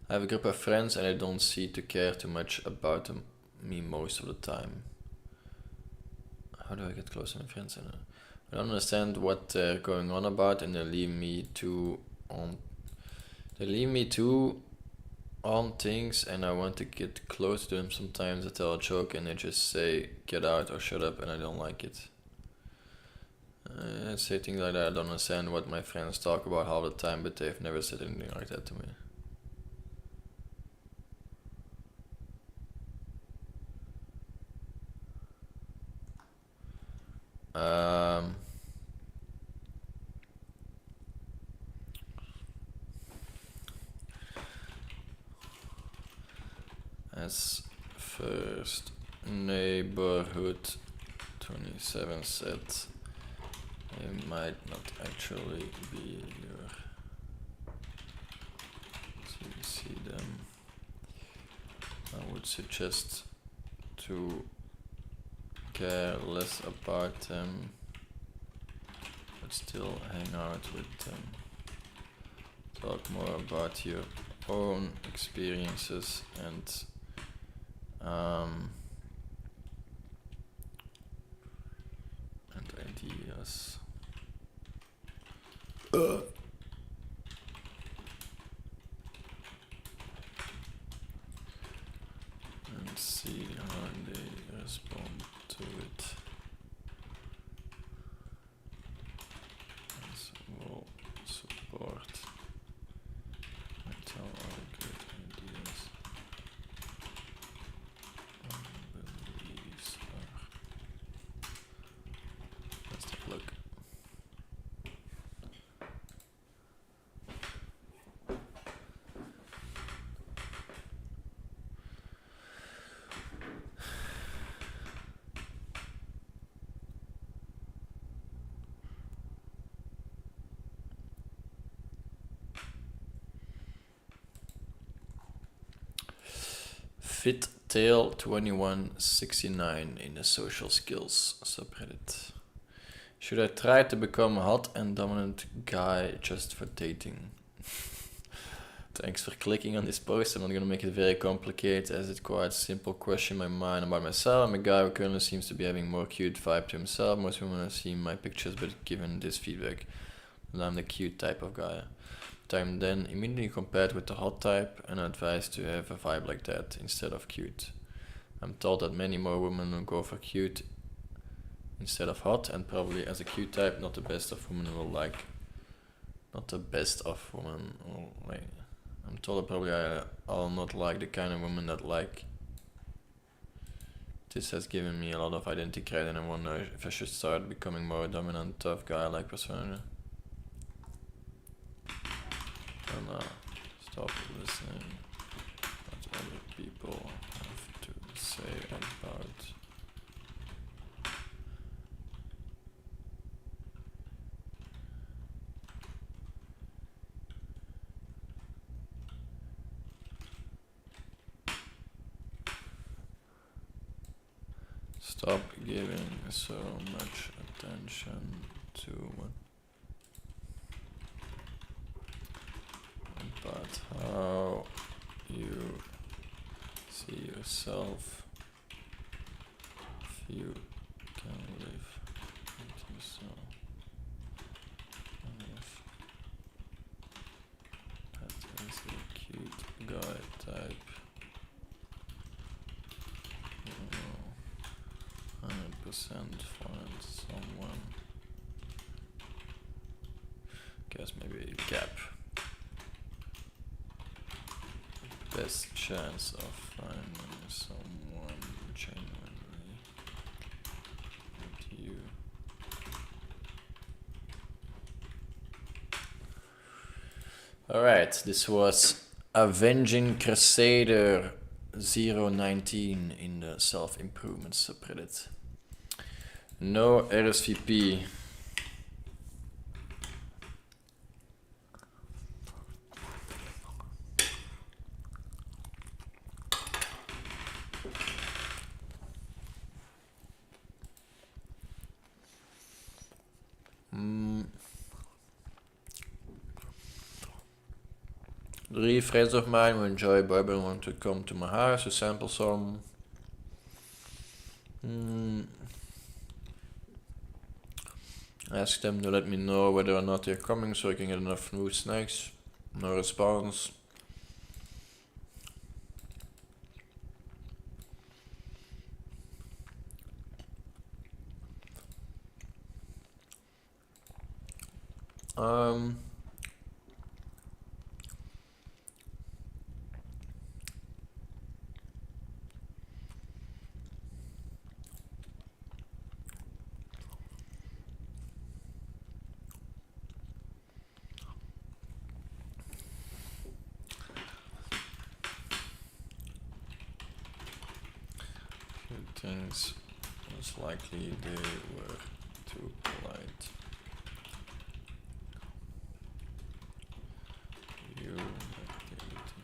I have a group of friends and I don't seem to care too much about me most of the time. How do I get closer to my friends? I don't understand what they're going on about and they leave me too on things and I want to get close to them. Sometimes I tell a joke and they just say get out or shut up and I don't like it. I say things like that. I don't understand what my friends talk about all the time, but they've never said anything like that to me. As first neighborhood 27 said, it might not actually be your to see them. I would suggest to care less about them but still hang out with them. Talk more about your own experiences and ideas. And see how they respond to it. As well support and tell our good ideas and beliefs are. Let's take a look. FitTail2169 in the social skills subreddit. Should I try to become a hot and dominant guy just for dating? Thanks for clicking on this post. I'm not gonna make it very complicated as it's quite a simple question in my mind about myself. I'm a guy who currently seems to be having more cute vibe to himself. Most women have seen my pictures but given this feedback that I'm the cute type of guy. I'm then immediately compared with the hot type and advised to have a vibe like that instead of cute. I'm told that many more women will go for cute instead of hot and probably as a cute type not the best of women will like. Not the best of women will like. I'm told that probably I'll not like the kind of women that like. This has given me a lot of identity crisis and I wonder if I should start becoming more dominant tough guy like persona. Oh no, stop listening. other people have to say about stop giving so much attention to what but how you see yourself if you can live with yourself. That is a cute guy type. 100% find someone. Guess maybe a gap. Best chance of finding someone genuinely with you. Alright, this was Avenging Crusader 019 in the self-improvement subreddit. No RSVP. Three friends of mine who enjoy Bible and want to come to my house to sample some. Ask them to let me know whether or not they're coming so I can get enough food snacks. No response. Things most likely they were too polite. You activity.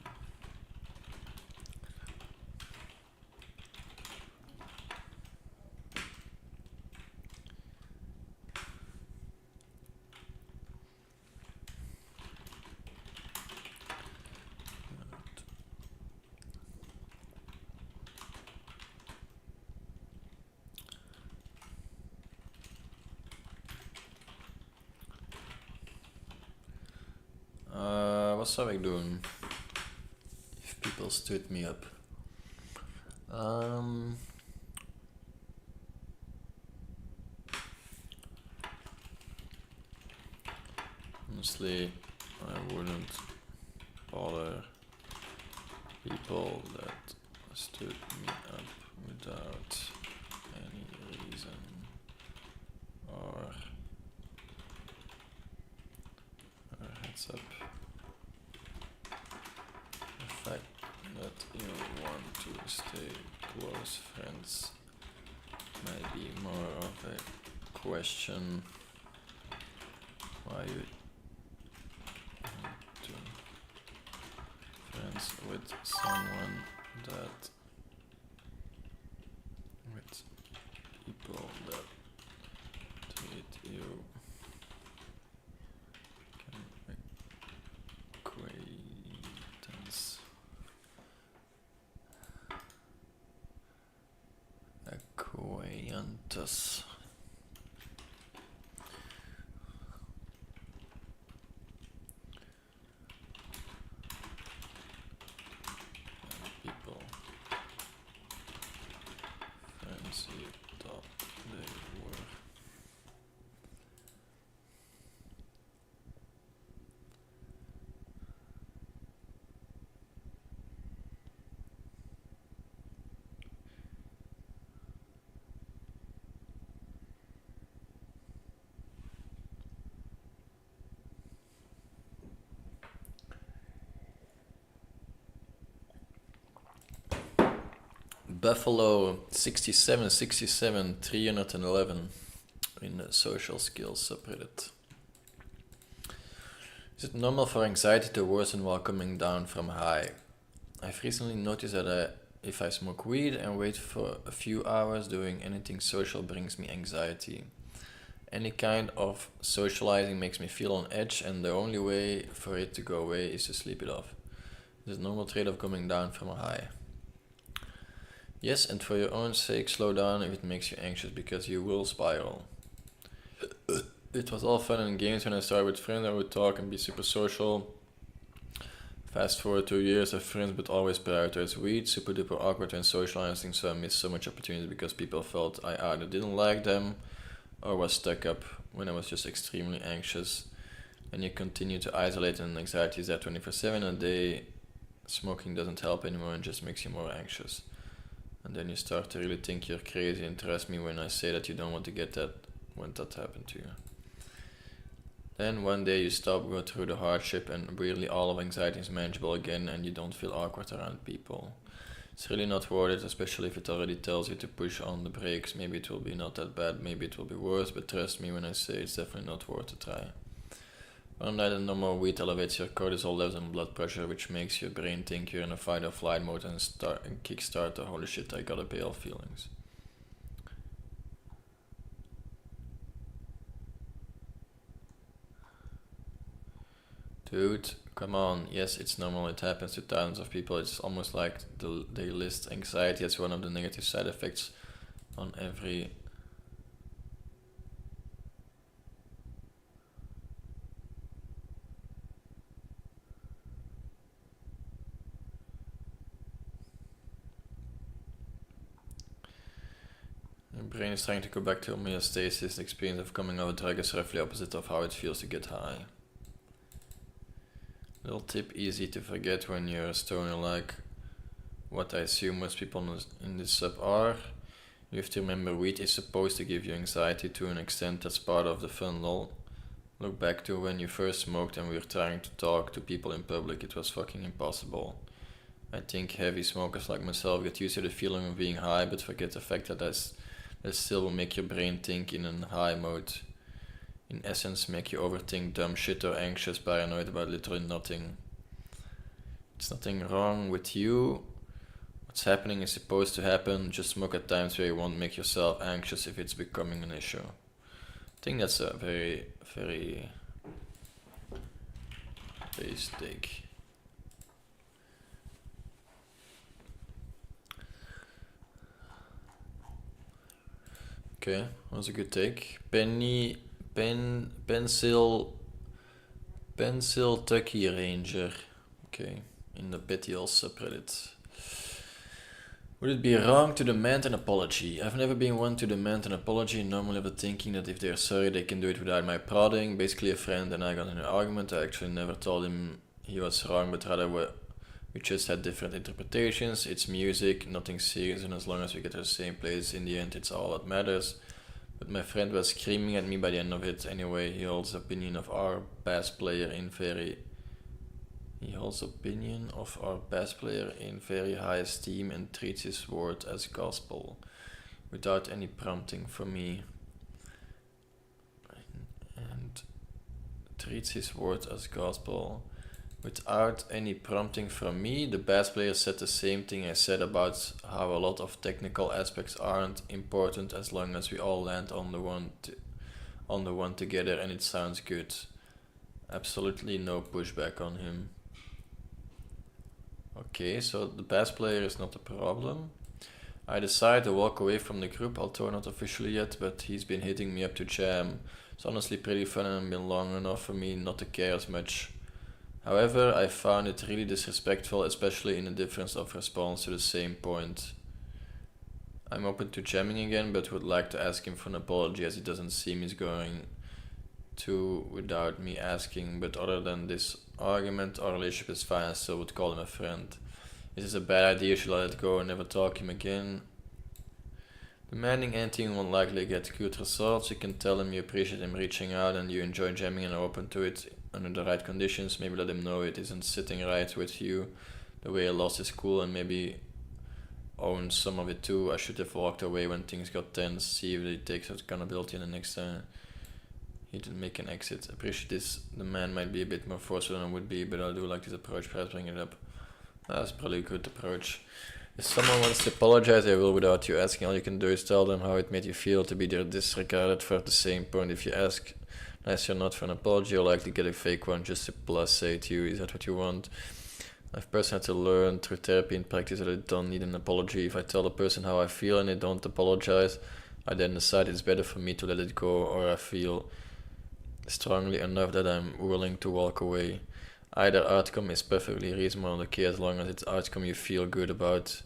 Wat zou ik doen if people stood me up? Honestly, I wouldn't bother people that stood me up without any reason or heads up. The fact that you want to stay close friends might be more of a question why you want to friends with someone that with people that treat you acquaintance. Acquaintance. People fancy thought they were. Buffalo 67, 311 in the social skills subreddit. Is it normal for anxiety to worsen while coming down from high? I've recently noticed that if I smoke weed and wait for a few hours, doing anything social brings me anxiety. Any kind of socializing makes me feel on edge, and the only way for it to go away is to sleep it off. Is it normal trait of coming down from a high? Yes, and for your own sake, slow down if it makes you anxious, because you will spiral. It was all fun and games when I started with friends. I would talk and be super social. Fast forward 2 years of friends, but always prioritize weed. Super duper awkward when socializing, so I missed so much opportunity because people felt I either didn't like them or was stuck up when I was just extremely anxious. And you continue to isolate, and anxiety is there 24/7 a day. Smoking doesn't help anymore and just makes you more anxious. And then you start to really think you're crazy, and trust me when I say that you don't want to get that when that happened to you. Then one day you stop, go through the hardship, and really all of anxiety is manageable again, and you don't feel awkward around people. It's really not worth it, especially if it already tells you to push on the brakes. Maybe it will be not that bad, maybe it will be worse, but trust me when I say it's definitely not worth a try. One night and no more weed elevates your cortisol levels and blood pressure, which makes your brain think you're in a fight or flight mode and kickstart the holy shit I gotta bail feelings. Dude, come on. Yes, it's normal. It happens to thousands of people. It's almost like they list anxiety as one of the negative side effects on every... Your brain is trying to go back to homeostasis. The experience of coming off a drug is roughly opposite of how it feels to get high. Little tip, easy to forget when you're a stoner, like what I assume most people in this sub are. You have to remember weed is supposed to give you anxiety to an extent. That's part of the fun, lol. Look back to when you first smoked and we were trying to talk to people in public. It was fucking impossible. I think heavy smokers like myself get used to the feeling of being high, but forget the fact that that still will make your brain think in a high mode. In essence, make you overthink dumb shit or anxious, paranoid about literally nothing. It's nothing wrong with you. What's happening is supposed to happen. Just smoke at times where you won't make yourself anxious if it's becoming an issue. I think that's a very, very base take. Okay, that was a good take. Pencil Tucky Ranger. Okay, in the Petial subreddit. Would it be wrong to demand an apology? I've never been one to demand an apology, normally ever thinking that if they're sorry they can do it without my prodding. Basically a friend and I got in an argument. I actually never told him he was wrong, but rather we just had different interpretations. It's music, nothing serious, and as long as we get to the same place in the end, it's all that matters. But my friend was screaming at me by the end of it. Anyway, he holds opinion of our bass player in very high esteem and treats his word as gospel, without any prompting from me. And treats his word as gospel. Without any prompting from me, the bass player said the same thing I said about how a lot of technical aspects aren't important as long as we all land on the one together and it sounds good. Absolutely no pushback on him. Okay, so the bass player is not a problem. I decided to walk away from the group, although not officially yet, but he's been hitting me up to jam. It's honestly pretty fun and been long enough for me not to care as much. However, I found it really disrespectful, especially in the difference of response to the same point. I'm open to jamming again, but would like to ask him for an apology as it doesn't seem he's going to without me asking. But other than this argument, our relationship is fine. I still would call him a friend. Is this a bad idea? Should I let go and never talk him again? Demanding anything won't likely get good results. You can tell him you appreciate him reaching out and you enjoy jamming and are open to it under the right conditions. Maybe let him know it isn't sitting right with you. The way he lost his cool and maybe own some of it too. I should have walked away when things got tense, see if he takes accountability in the next time. He didn't make an exit. Appreciate this. The man might be a bit more forceful than I would be, but I do like this approach. Perhaps bring it up. That's probably a good approach. If someone wants to apologize, they will without you asking. All you can do is tell them how it made you feel to be disregarded for the same point. If you ask nice or not for an apology, you'll likely get a fake one just to plus say to you, is that what you want? I've personally had to learn through therapy and practice that I don't need an apology. If I tell the person how I feel and they don't apologize, I then decide it's better for me to let it go, or I feel strongly enough that I'm willing to walk away. Either outcome is perfectly reasonable and okay as long as it's outcome you feel good about.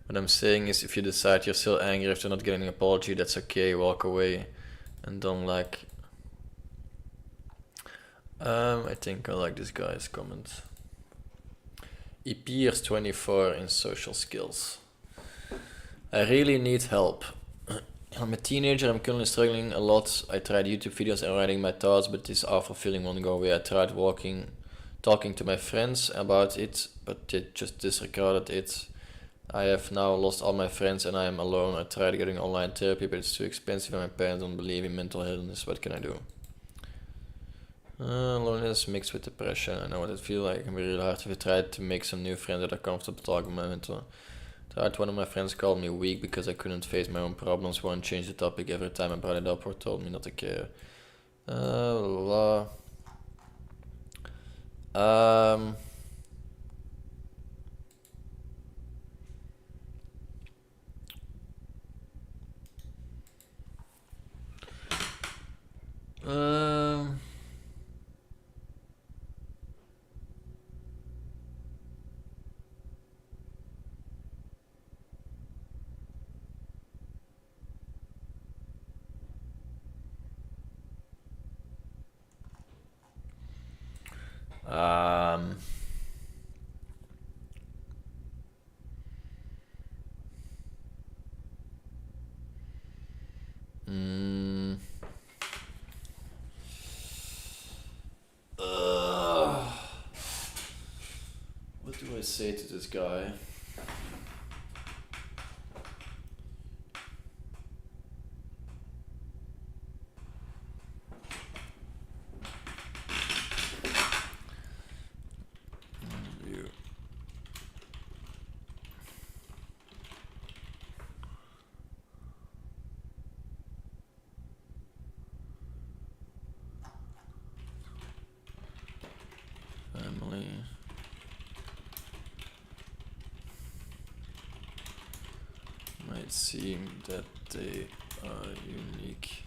What I'm saying is, if you decide you're still angry after not getting an apology, that's okay, walk away. And don't like... I think I like this guy's comment. He peers 24 in social skills. I really need help. I'm a teenager, I'm currently struggling a lot. I tried YouTube videos and writing my thoughts, but this awful feeling won't go away. I tried talking to my friends about it, but they just disregarded it. I have now lost all my friends and I am alone. I tried getting online therapy, but it's too expensive and my parents don't believe in mental illness. What can I do? Loneliness mixed with depression. I know what it feels like. It can be really hard if you try to make some new friends that are comfortable talking about mental. One of my friends called me weak because I couldn't face my own problems. One changed the topic every time I brought it up or told me not to care. What do I say to this guy? Family. Might seem that they are unique.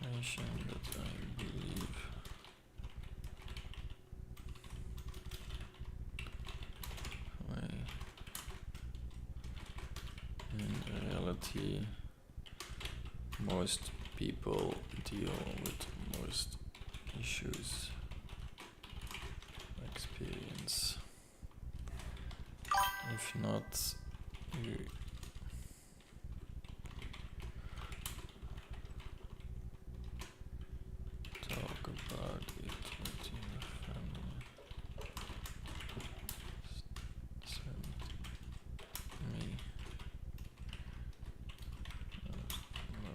Nation that I believe. In reality, most people deal with most issues. Experience. If not, you talk about it with your family. Send me. No.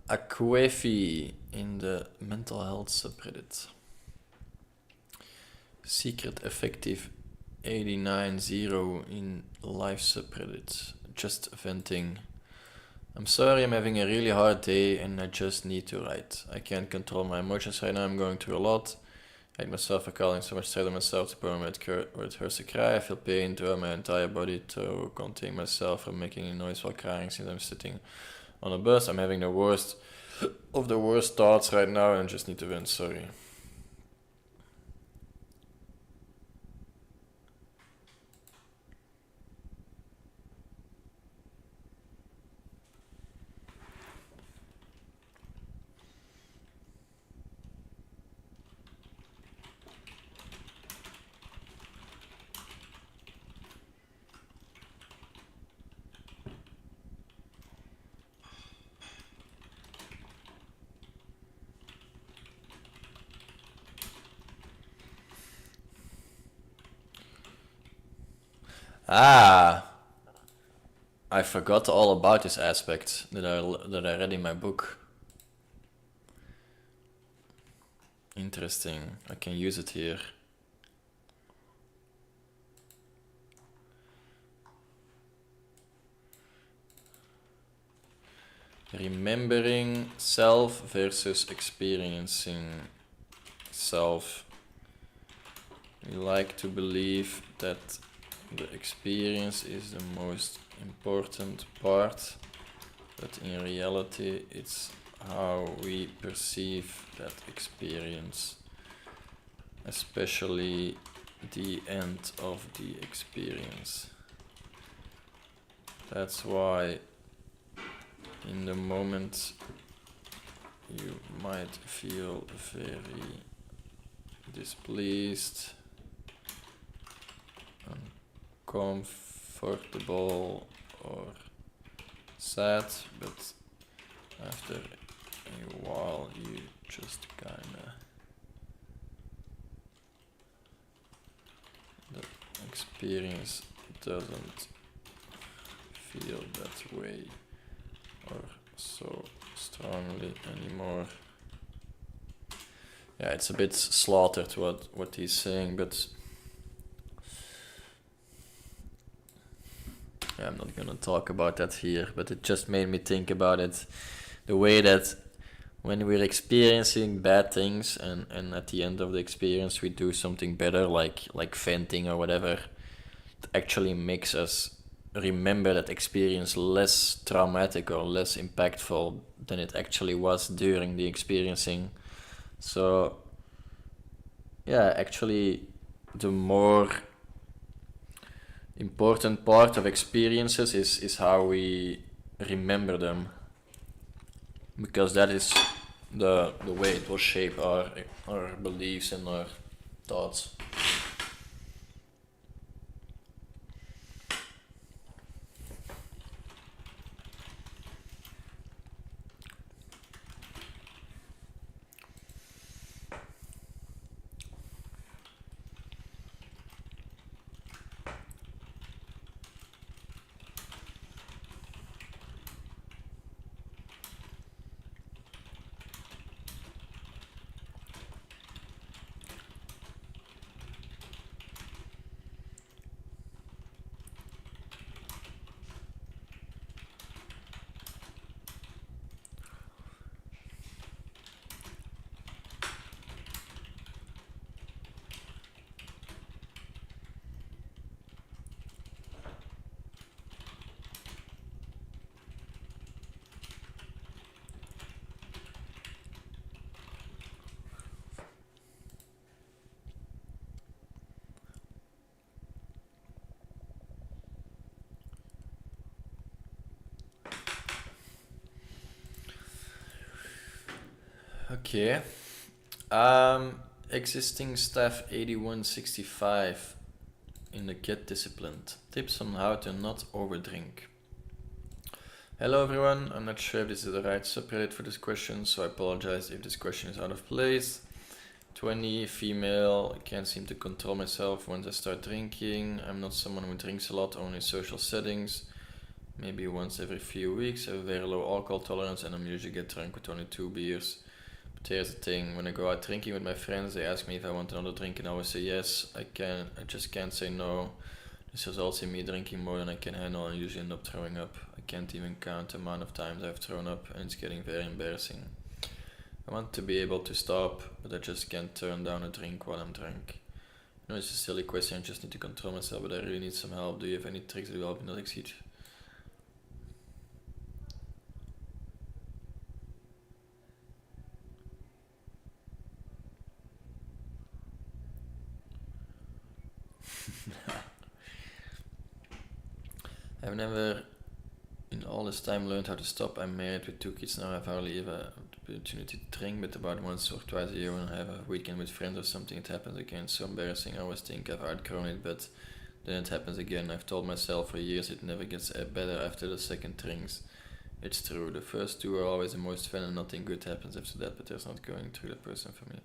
Aquefi in the mental health subreddit. Secret effective 890 in live subreddit. Just venting. I'm sorry, I'm having a really hard day and I just need to write. I can't control my emotions right now, I'm going through a lot. I hate myself for calling so much stress on myself to point where it hurts to cry. I feel pain throughout my entire body to contain myself from making a noise while crying since I'm sitting on a bus. I'm having the worst of the worst thoughts right now and just need to vent, sorry. Ah, I forgot all about this aspect that I read in my book. Interesting. I can use it here. Remembering self versus experiencing self. We like to believe that the experience is the most important part, but in reality it's how we perceive that experience, especially the end of the experience. That's why in the moment you might feel very displeased, uncomfortable or sad, but after a while you just kinda the experience doesn't feel that way or so strongly anymore. Yeah, it's a bit slaughtered what he's saying, but yeah, I'm not gonna talk about that here, but it just made me think about it. The way that when we're experiencing bad things and at the end of the experience we do something better, like venting or whatever, it actually makes us remember that experience less traumatic or less impactful than it actually was during the experiencing. So yeah, actually the more important part of experiences is how we remember them, because that is the way it will shape our beliefs and our thoughts. Okay. Existing staff 8165 in the Get Disciplined. Tips on how to not overdrink. Hello everyone, I'm not sure if this is the right subreddit for this question, so I apologize if this question is out of place. 20, female, I can't seem to control myself once I start drinking. I'm not someone who drinks a lot, only social settings. Maybe once every few weeks. I have a very low alcohol tolerance and I'm usually get drunk with only 2 beers. But here's the thing, when I go out drinking with my friends, they ask me if I want another drink and I always say yes. I just can't say no. This results in me drinking more than I can handle and usually end up throwing up. I can't even count the amount of times I've thrown up and it's getting very embarrassing. I want to be able to stop, but I just can't turn down a drink while I'm drunk. I know it's a silly question, I just need to control myself, but I really need some help. Do you have any tricks that will help me not exceed? I've never in all this time learned how to stop. I'm married with 2 kids now. I've hardly ever the opportunity to drink, but about once or twice a year when I have a weekend with friends or something, it happens again. So embarrassing. I always think I've outgrown it, but then it happens again. I've told myself for years it never gets better after the second drinks. It's true. The first 2 are always the most fun and nothing good happens after that, but there's not going through the person for me.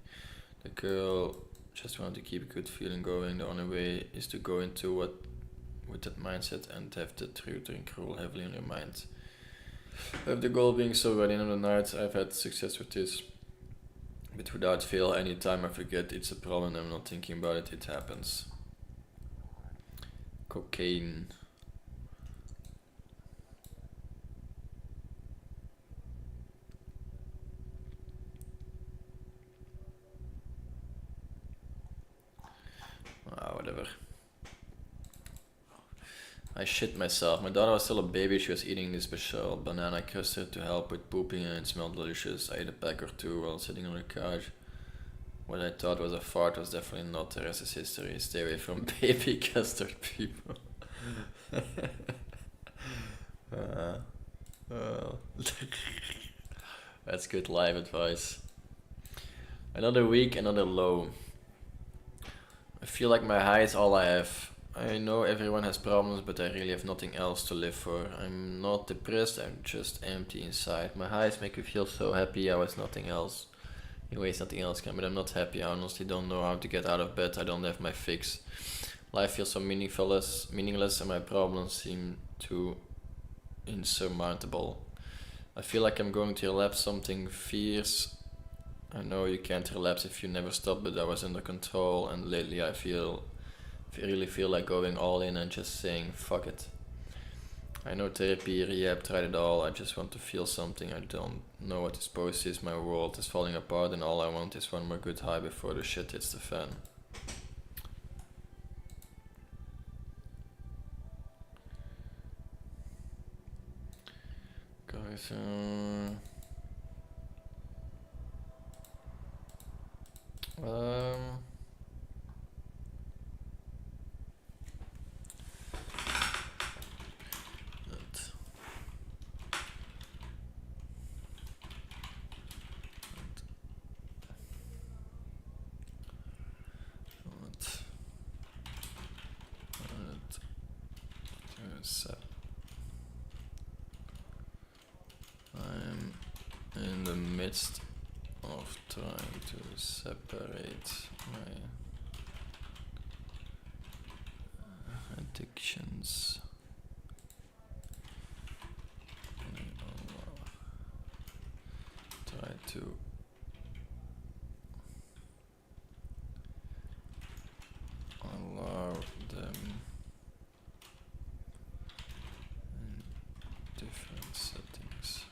The girl just wanted to keep a good feeling going. The only way is to go into what with that mindset and have the true drink rule heavily on your mind. Have the goal being so by the end of the night. I've had success with this, but without fail, anytime I forget it's a problem, I'm not thinking about it, it happens. Cocaine. Whatever. I shit myself. My daughter was still a baby. She was eating this special banana custard to help with pooping and it smelled delicious. I ate a pack or 2 while sitting on the couch. What I thought was a fart was definitely not. The rest is history. Stay away from baby custard, people. That's good life advice. Another week, another low. I feel like my high is all I have. I know everyone has problems, but I really have nothing else to live for. I'm not depressed, I'm just empty inside. My highs make me feel so happy, I was nothing else. Anyways, nothing else can, but I'm not happy. I honestly don't know how to get out of bed. I don't have my fix. Life feels so meaningless, and my problems seem too insurmountable. I feel like I'm going to relapse something fierce. I know you can't relapse if you never stop, but I was under control, and lately I really feel like going all in and just saying fuck it. I know therapy, rehab, tried it all. I just want to feel something. I don't know what this post is. My world is falling apart and all I want is one more good high before the shit hits the fan. Guys, I'm in the midst of trying to separate my addictions. Try to allow them in different settings.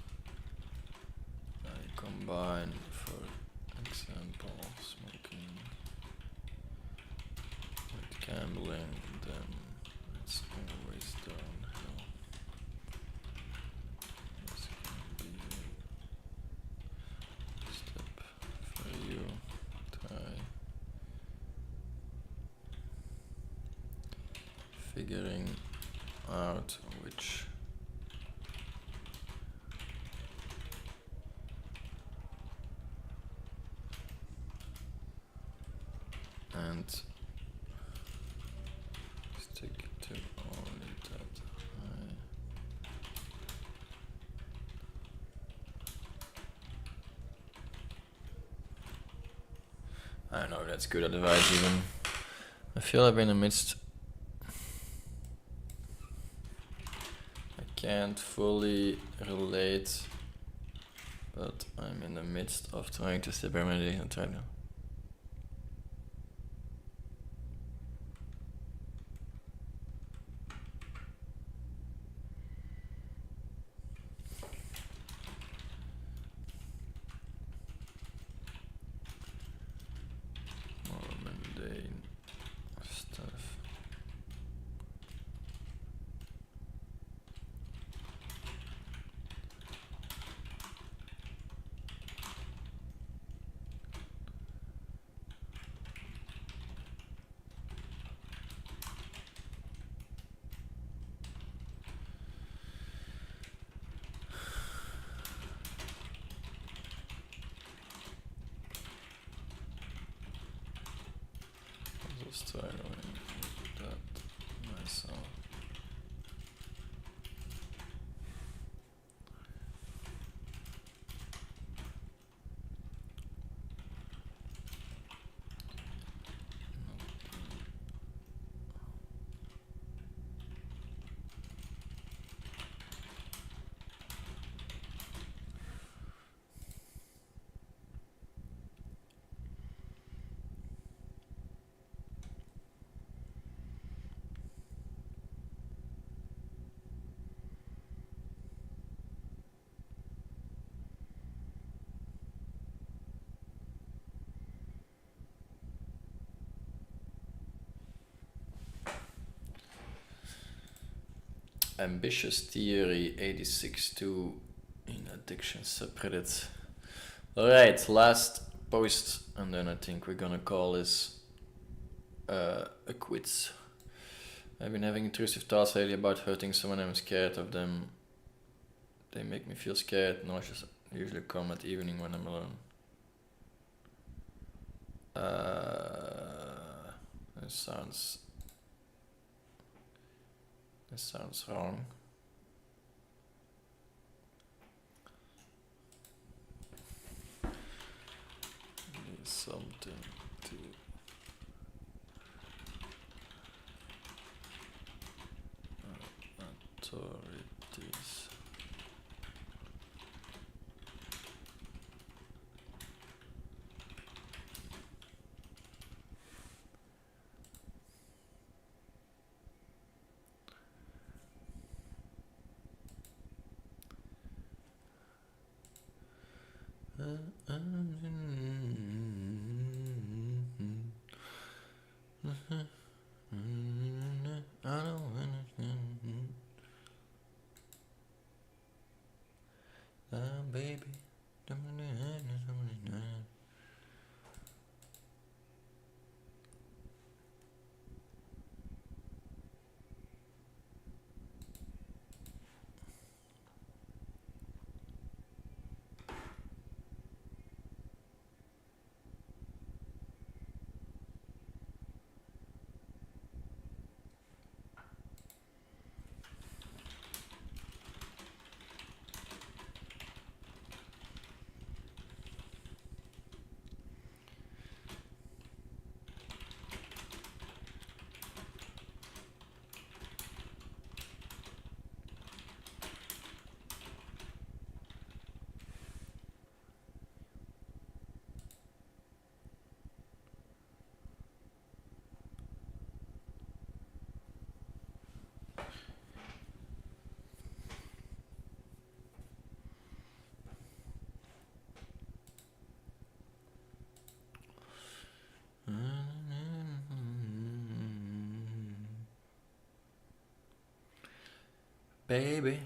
I combine, for example, smoking with gambling, then it's always downhill. This can be a step for you. Try figuring out which and stick to only that I don't know if that's good advice even. I feel I've been in the midst. I can't fully relate, but I'm in the midst of trying to separate my days and try to. More mundane stuff. try doing that myself. Ambitious Theory 86.2 in addiction subreddit. Alright, last post, and then I think we're gonna call this a quits. I've been having intrusive thoughts lately about hurting someone. I'm scared of them. They make me feel scared. Nauseous usually come at evening when I'm alone. This sounds wrong. Need something to authorities. Baby. Baby.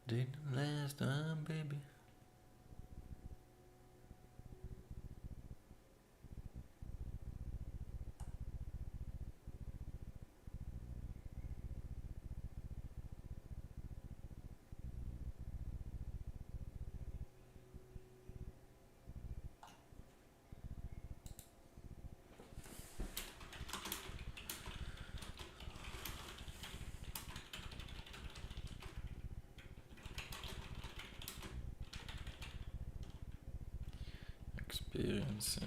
Didn't last time, baby. Experiencing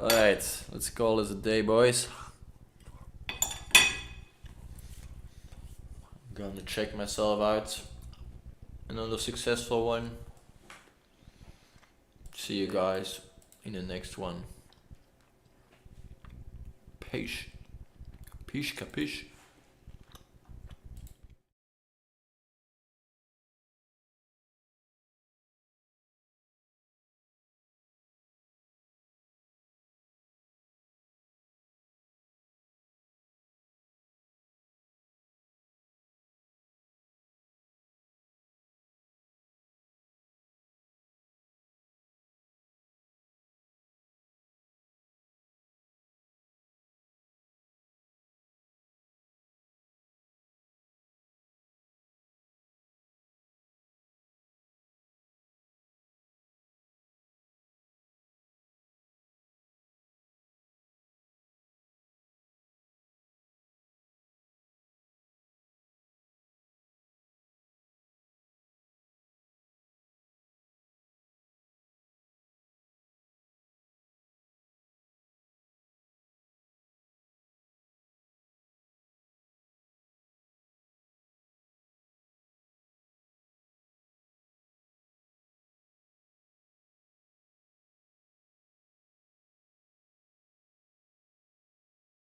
Alright, let's call this a day, boys. Gonna check myself out. Another successful one. See you guys in the next one. Peace. Peace, capiche.